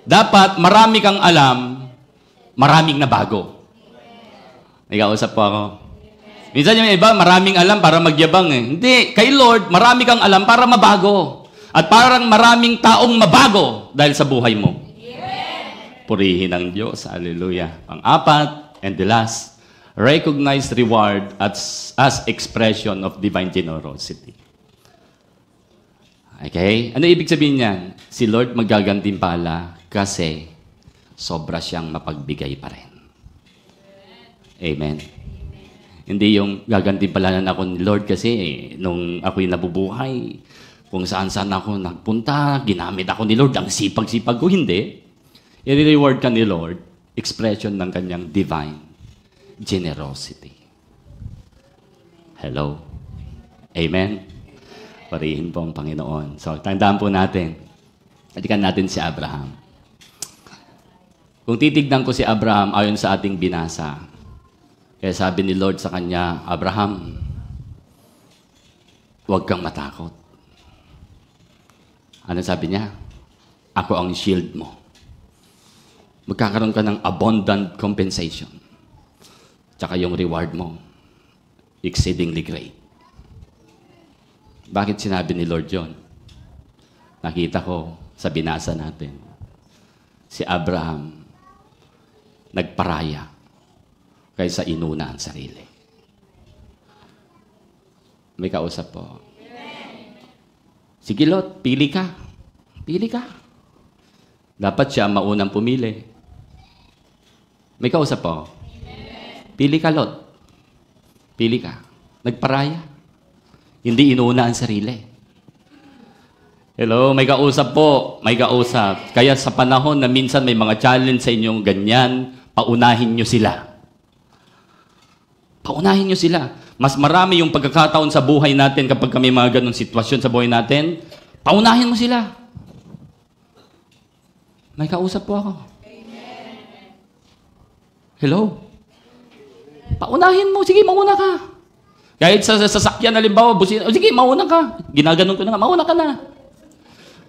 Dapat marami kang alam, maraming nabago. Nag-ausap po ako. Minsan yung iba, maraming alam para magyabang eh. Hindi, kay Lord, marami kang alam para mabago. At parang maraming taong mabago dahil sa buhay mo. Purihin ang Diyos. Hallelujah. Pang-apat, and the last, recognize reward as expression of divine generosity. Okay? Ano ibig sabihin niyan? Si Lord magagantimpala kasi sobra siyang mapagbigay pa rin. Amen. Hindi yung gagantimpalanan ako ni Lord kasi nung ako'y nabubuhay, kung saan-saan ako nagpunta, ginamit ako ni Lord, ang sipag-sipag ko. Hindi. I-reward ka ni Lord, expression ng kanyang divine generosity. Hello? Amen? Parihin po ang Panginoon. So, tandaan po natin. Balikan natin si Abraham. Kung titignan ko si Abraham ayon sa ating binasa, kaya sabi ni Lord sa kanya, Abraham, huwag kang matakot. Ano sabi niya? Ako ang shield mo. Magkakaroon ka ng abundant compensation. Tsaka yung reward mo, exceedingly great. Bakit sinabi ni Lord yun? Nakita ko sa binasa natin, si Abraham nagparaya kaysa inuna ang sarili. May kausap po. Sige Lot, pili ka. Pili ka. Dapat siya maunang pumili. May kausap po. Pili ka, Lot. Pili ka. Nagparaya. Hindi inuuna ang sarili. Hello, may kausap po. May kausap. Kaya sa panahon na minsan may mga challenge sa inyong ganyan, paunahin nyo sila. Paunahin nyo sila. Mas marami yung pagkakataon sa buhay natin kapag kami mga ganong sitwasyon sa buhay natin, paunahin mo sila. May kausap po ako. Hello? Paunahin mo. Sige, mauna ka. Kahit sa sasakyan, halimbawa, busina, o sige, mauna ka. Ginaganon ko na nga, mauna ka na.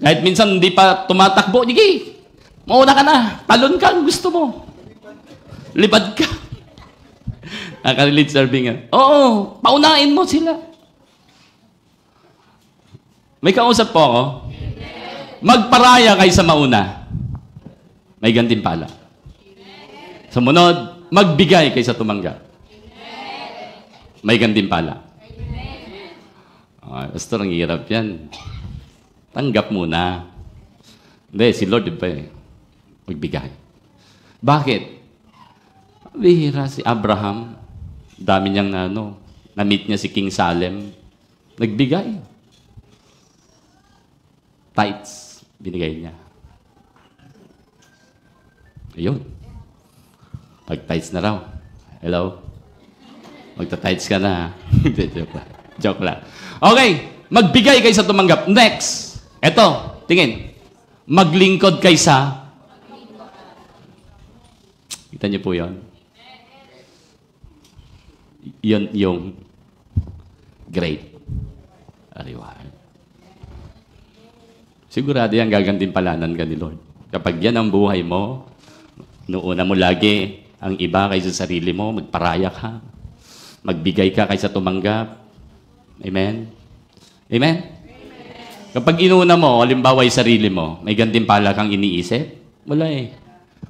Kahit minsan hindi pa tumatakbo, sige, mauna ka na. Talon ka ang gusto mo. Libad ka. Nakarelate serving nga. Oo, paunain mo sila. May kausap po ako. Magparaya kaysa mauna. May gantimpala. Sumunod, magbigay kaysa tumanggap. May gantimpala. Pastor, ang hirap yan. Tanggap muna. Hindi, si Lord pa eh. Magbigay. Bakit? Bihira si Abraham. Dami niyang na-meet niya si King Salem. Nagbigay. Tithes, binigay niya. Ayun. Pag-tithes na raw. Hello? Magta-tithes ka na. Joke lang. Joke lang. Okay. Magbigay kaysa tumanggap. Next. Eto. Tingin. Maglingkod kaysa. Kita niyo po yun? Yun yung great reward. Sigurado yan gagantimpalanan ka ni Lord. Kapag yan ang buhay mo, noona mo lagi ang iba kaysa sarili mo, magparaya ka. Magbigay ka kaysa tumanggap. Amen? Amen? Kapag inuna mo, halimbawa yung sarili mo, may gantimpala kang iniisip? Wala eh.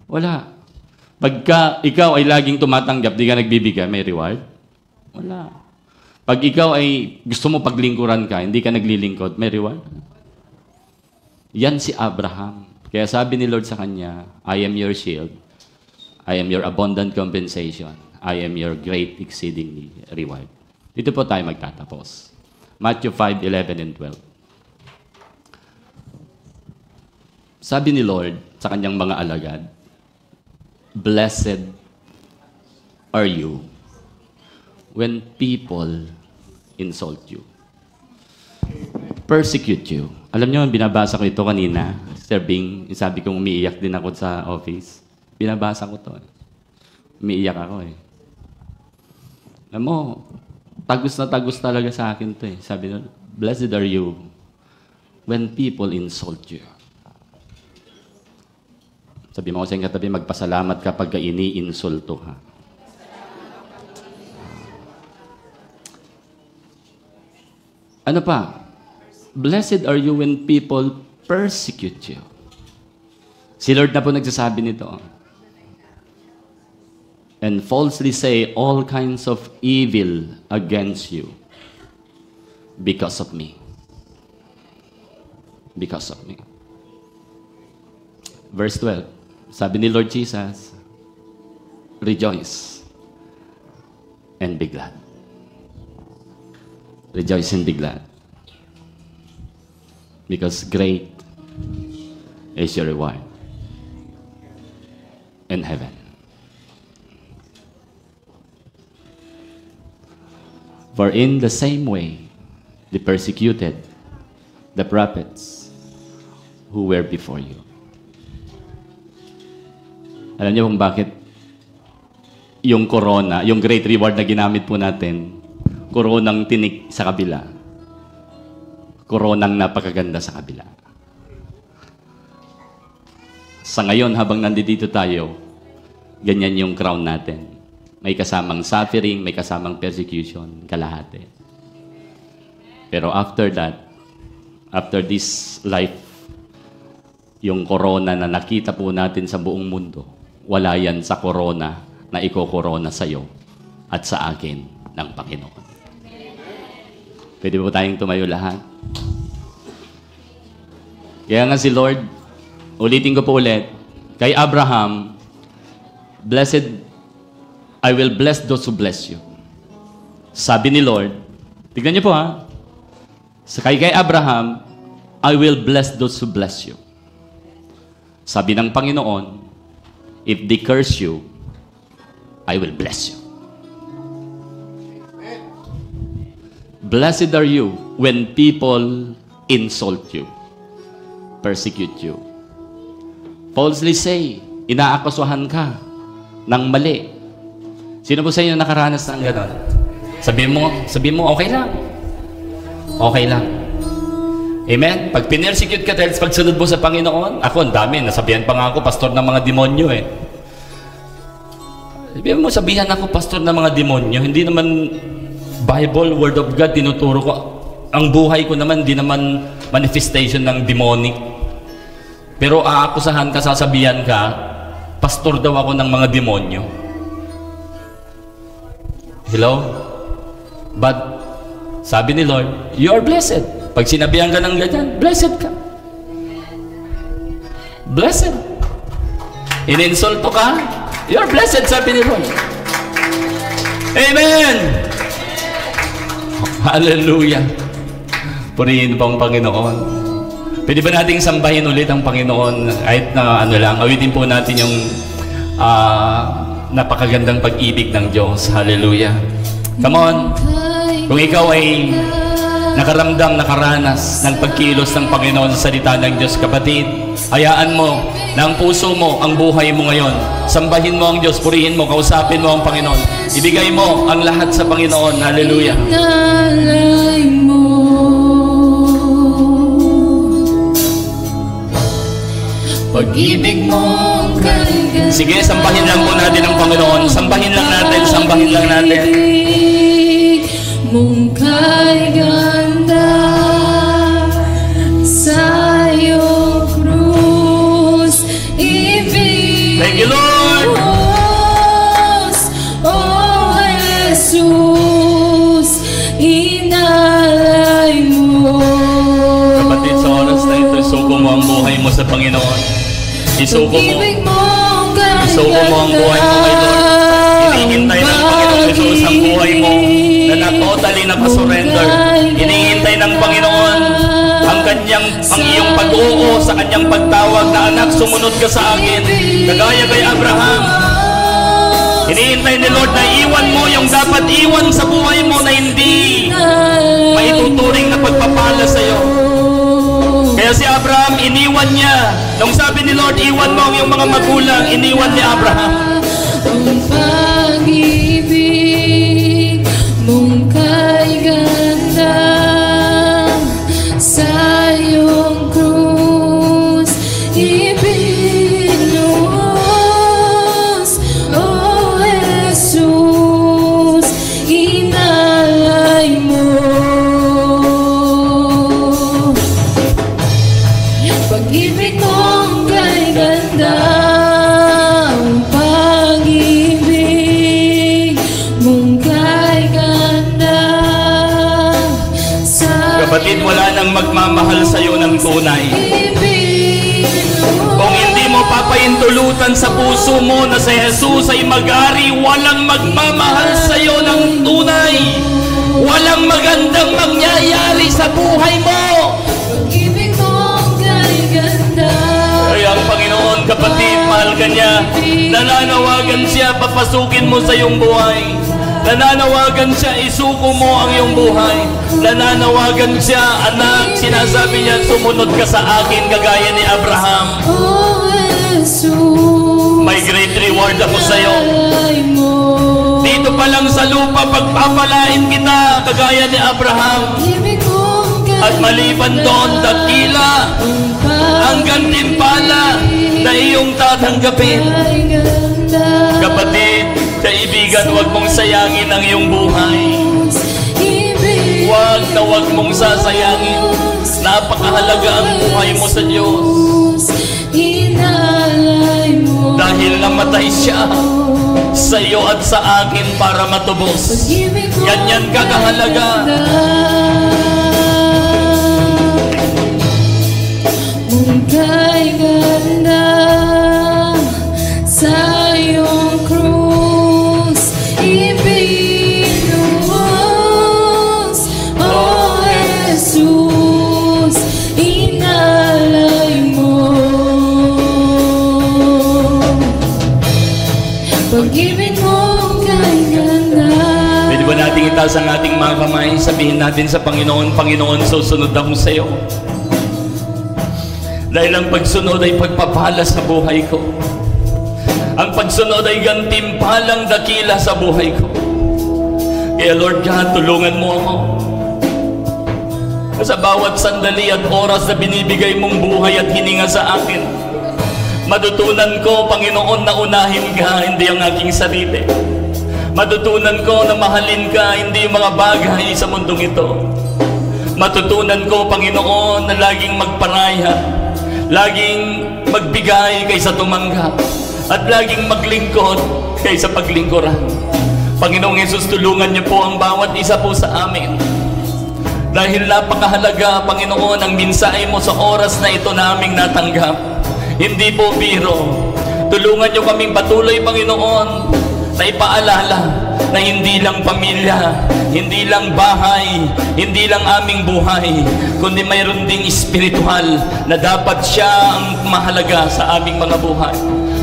Wala. Pagka ikaw ay laging tumatanggap, di ka nagbibigay, may reward? Wala. Pag ikaw ay gusto mo paglingkuran ka, hindi ka naglilingkod, may reward? Yan si Abraham. Kaya sabi ni Lord sa kanya, I am your shield. I am your abundant compensation. I am your great exceedingly reward. Dito po tayo magtatapos. Matthew 5:11 and 12. Sabi ni Lord sa kanyang mga alagad, blessed are you when people insult you, persecute you. Alam niyo, binabasa ko ito kanina, serving, sabi kong umiiyak din ako sa office. Binabasa ko to. Umiiyak ako eh. Alam mo, tagos na tagos talaga sa akin to eh. Sabi nila, blessed are you when people insult you. Sabi mo ko sa iyong katabi, magpasalamat kapag ini-insulto ka. Ano pa? Blessed are you when people persecute you. Si Lord na po nagsasabi nito. And falsely say all kinds of evil against you because of me. Because of me. Verse 12. Sabi ni Lord Jesus, rejoice and be glad. Rejoice and be glad. Because great is your reward in heaven. For in the same way, they persecuted the prophets who were before you. Alam niyo kung bakit yung corona, yung great reward na ginamit po natin, koronang tinik sa kabila. Koronang napakaganda sa kabila. Sa ngayon, habang nandito tayo, ganyan yung crown natin. May kasamang suffering, may kasamang persecution, kalahati. Pero after that, after this life, yung corona na nakita po natin sa buong mundo, wala yan sa corona na iko-corona sa'yo at sa akin ng Panginoon. Pwede po tayong tumayo lahat? Kaya nga si Lord, ulitin ko po ulit, kay Abraham, blessed, I will bless those who bless you. Sabi ni Lord, tignan niyo po ha, kay Abraham, I will bless those who bless you. Sabi ng Panginoon, if they curse you, I will bless you. Blessed are you when people insult you, persecute you. Falsely say, inaakusahan ka ng mali. Sino po sa inyo nakaranas ng gano'n? Sabihin mo, okay lang. Okay lang. Amen? Pag pinersecute ka dahil pagsunod mo sa Panginoon, ako, ang dami. Nasabihan pa nga ako, pastor ng mga demonyo eh. Sabihan ako, pastor ng mga demonyo. Hindi naman Bible, Word of God, tinuturo ko. Ang buhay ko naman, hindi naman manifestation ng demonic. Pero aakusahan ka, sasabihan ka, pastor daw ako ng mga demonyo. Hello? But, sabi ni Lord, you are blessed. Pag sinabihan ka ng ganyan, blessed ka. Blessed. Ininsulto ka, you are blessed, sabi ni Lord. Amen! Hallelujah! Purihin po ang Panginoon. Pwede ba nating sambahin ulit ang Panginoon? Kahit na ano lang, awitin po natin yung napakagandang pag-ibig ng Diyos. Hallelujah! Come on! Kung ikaw ay nakaramdam, nakaranas ng pagkilos ng Panginoon sa salita ng Diyos, kapatid, hayaan mo na ang puso mo, ang buhay mo ngayon. Sambahin mo ang Diyos, purihin mo, kausapin mo ang Panginoon. Ibigay mo ang lahat sa Panginoon. Hallelujah! Pag-ibig mo kay sige, sambahin lang po natin ang Panginoon. Sambahin lang natin, sambahin lang natin. Mong kay ganda sa iyong krus, ibig. Thank you, Lord. Oh Jesus, inalay mo. Kapatid, sa oras na ito, isuko mo ang buhay mo sa Panginoon. Isuko mo. Isuko mo ang buhay mo kay Lord. Hinihintay ng Panginoon Jesus ang buhay mo na totally nakasurrender. Hinihintay ng Panginoon ang iyong pag-oo sa kanyang pagtawag na anak, sumunod ka sa akin. Kagaya kay Abraham. Hinihintay ni Lord na iwan mo yung dapat iwan sa buhay mo na hindi maituturing na pagpapala sa iyo. Kaya si Abraham, iniwan niya. Nung sabi ni Lord, iwan mo ang iyong mga magulang, iniwan ni Abraham. Ang pag-ibig mong kay ganda sa iyong krus, ibinuhos. Oh Jesus, inalay mo. Pag-ibig mong kay ganda, ang pag-ibig mong kay ganda sa Kapatid, wala nang magmamahal sa iyo ng tunay. Kung hindi mo papaintulutan sa puso mo na si Jesus ay mag-ari, walang magmamahal sa iyo ng tunay. Walang magandang mangyayari sa buhay mo. Pag-ibig mong kay ganda. Kaya ang Panginoon, kapatid, mahal ka niya. Nananawagan siya, papasukin mo sa iyong buhay. Nananawagan siya, isuko mo ang iyong buhay. Nananawagan siya, anak, sinasabi niya, sumunod ka sa akin kagaya ni Abraham. Oh Jesus, May great reward ako sa iyo. inalay mo. Dito pa lang sa lupa, pagpapalain kita kagaya ni Abraham. Pag-ibig mong kay At maliban doon, dakila ang gantimpala na iyong tatanggapin. ganda. Kapatid, kaibigan, huwag mong sayangin ang iyong buhay. Huwag na huwag mong sasayangin. Napakahalaga ang buhay mo sa Diyos. Inalay mo. Dahil namatay siya sa iyo at sa akin para matubos. Pag-ibig mong Ganyan ka kahalaga. mong kay ganda sa iyong krus, ibinuhos. Oh Jesus, inalay mo. Pag-ibig mong kay ganda. Pwede ba nating itaas ang ating mga kamay? Sabihin natin sa Panginoon, Panginoon, susunod ako sa iyo. Dahil ang pagsunod ay pagpapala sa buhay ko. Ang pagsunod ay gantimpalang dakila sa buhay ko. Kaya Lord God, tulungan mo ako. Sa bawat sandali at oras na binibigay mong buhay at hininga sa akin, matutunan ko, Panginoon, na unahin ka, hindi ang aking sarili. Matutunan ko na mahalin ka, hindi yung mga bagay sa mundong ito. Matutunan ko, Panginoon, na laging magparaya, laging magbigay kaysa tumanggap, at laging maglingkod kaysa paglingkuran. Panginoong Hesus, tulungan niyo po ang bawat isa po sa amin. Dahil napakahalaga, Panginoon, ang mensahe mo sa oras na ito naming natanggap. Hindi po biro. Tulungan niyo kaming patuloy, Panginoon, na ipaalala na hindi lang pamilya, hindi lang bahay, hindi lang aming buhay, kundi mayroon ding espiritual na dapat siya ang mahalaga sa aming mga buhay.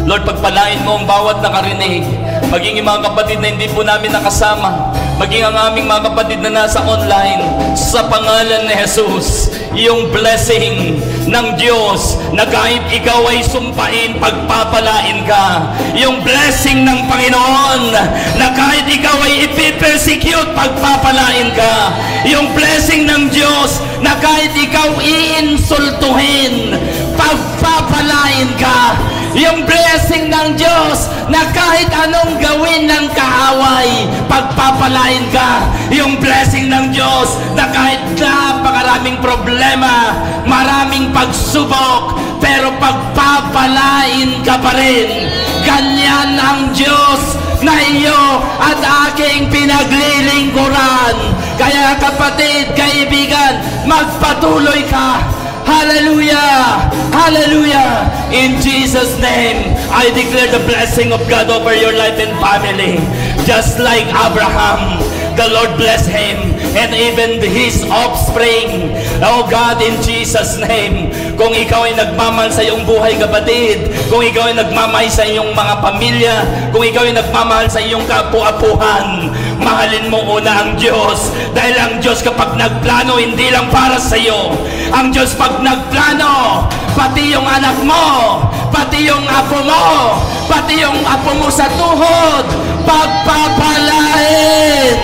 Lord, pagpalain mo ang bawat nakarinig, maging yung mga kapatid na hindi po namin nakasama, maging ang aming mga kapatid na nasa online, sa pangalan ni Jesus, yung blessing ng Diyos na kahit ikaw ay sumpain, pagpapalain ka. Yung blessing ng Panginoon na kahit ikaw ay ipipersecute, pagpapalain ka. Yung blessing ng Diyos na kahit ikaw iinsultuhin, pagpapalain ka. Yung blessing ng Diyos na kahit anong gawin ng kaaway, pagpapalain ka. Yung blessing ng Diyos na kahit napakaraming problema, maraming pagsubok, pero pagpapalain ka pa rin. Ganyan ang Diyos na iyo at aking pinaglilingkuran. Kaya kapatid, kaibigan, magpatuloy ka. Hallelujah! Hallelujah! In Jesus' name, I declare the blessing of God over your life and family. Just like Abraham, the Lord bless him and even his offspring. Oh God, in Jesus' name, kung ikaw ay nagmamahal sa iyong buhay, kapatid, kung ikaw ay nagmamahal sa iyong mga pamilya, kung ikaw ay nagmamahal sa iyong kapu-apuhan, mahalin mo una ang Diyos. Dahil ang Diyos kapag nagplano, hindi lang para sa iyo. Ang Diyos pag nagplano, pati yung anak mo, pati yung apo mo, pati yung apo mo sa tuhod, pagpapalain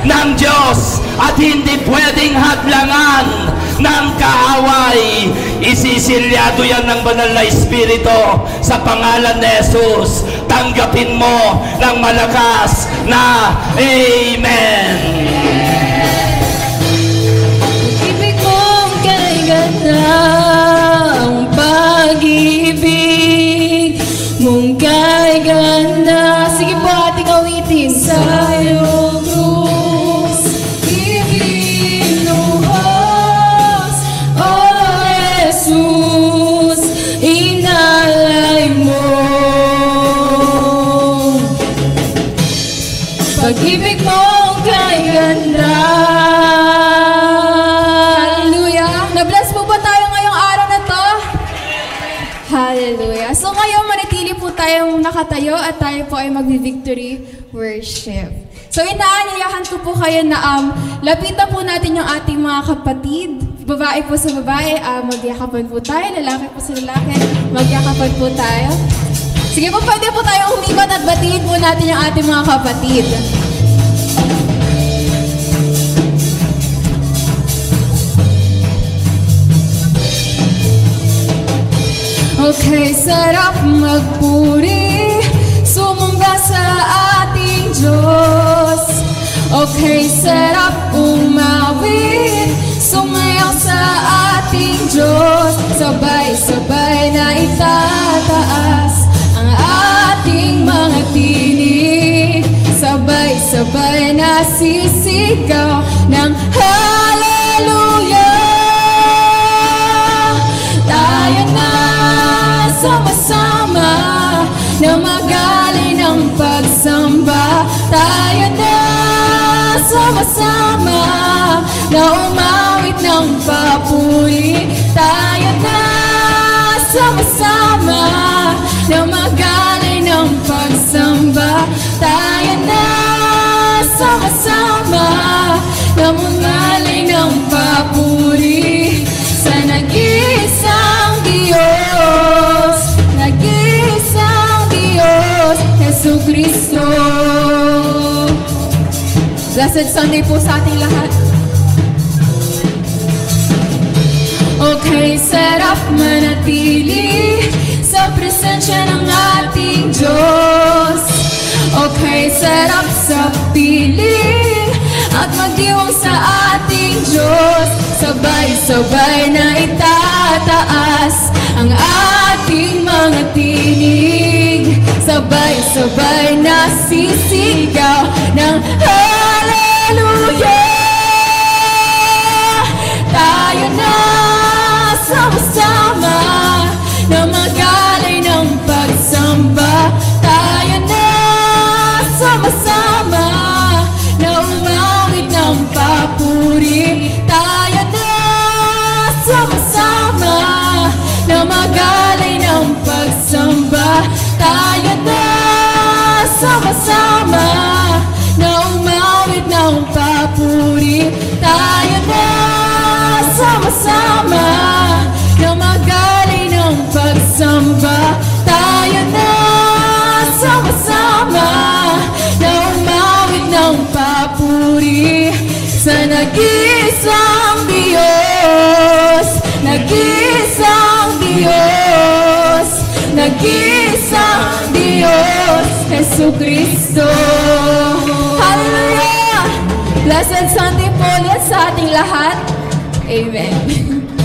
ng Diyos at hindi pwedeng hadlangan ng kaaway. Isisilyado yan ng banal na Espiritu sa pangalan ni Jesus. Tanggapin mo ng malakas na Amen. Ibig mong kay ganda, ang pag-ibig mong kay ganda. Sige po, ating awitin. Sa iyong krus, ibinuhos, O Jesus, inalay mo. Pag-ibig mong kay ganda. Hallelujah! Na-bless po ba tayo ngayong araw na to? Hallelujah! So ngayon, manitili po tayong nakatayo at tayo po ay mag-victory worship. So inaanyayahan ko po kayo na lapitan po natin yung ating mga kapatid. Babae po sa babae, magyakapan po tayo. Lalaki po sa lalaki, magyakapan po tayo. Sige po, pwede po tayong umikot at batiin po natin yung ating mga kapatid. Okay, sarap magpuri, sumamba sa ating Diyos. Okay, sarap umawit, sumayaw sa ating Diyos. Sabay-sabay na itataas ang ating mga tinig. Sabay-sabay na sisigaw ng Hallelujah. Tayo na sama-sama na magali ng pagsamba. Tayo na sama-sama na umawit ng papuri. Tayo na sama-sama na magali ng pagsamba. Tayo na sama-sama na umaling ng papuri sa nag-iisang Diyos, nag-iisang Diyos, Jesucristo. Blessed Sunday po sa ating lahat. Okay, sarap manatili sa presensya ng ating Diyos. Okay, sarap sa piling at magdiwang sa ating Diyos. Sabay-sabay na itataas ang ating mga tinig. Sabay-sabay na sisigaw ng Hallelujah. Tayo na sama-sama na magalay ng pagsamba. Tayo na sama-sama na umawit ng papuri. Tayo na sama-sama na magalay ng pagsamba. Tayo na sama-sama na umawit ng papuri. Tayo na sama-sama na magalay ng pagsamba. Tayo na sama-sama na umawit ng papuri sa nag-iisang Diyos, nag-iisang Diyos, nag-iisang Diyos, Jesucristo. Hallelujah! Blessed Sunday po ulit sa ating lahat. Amen.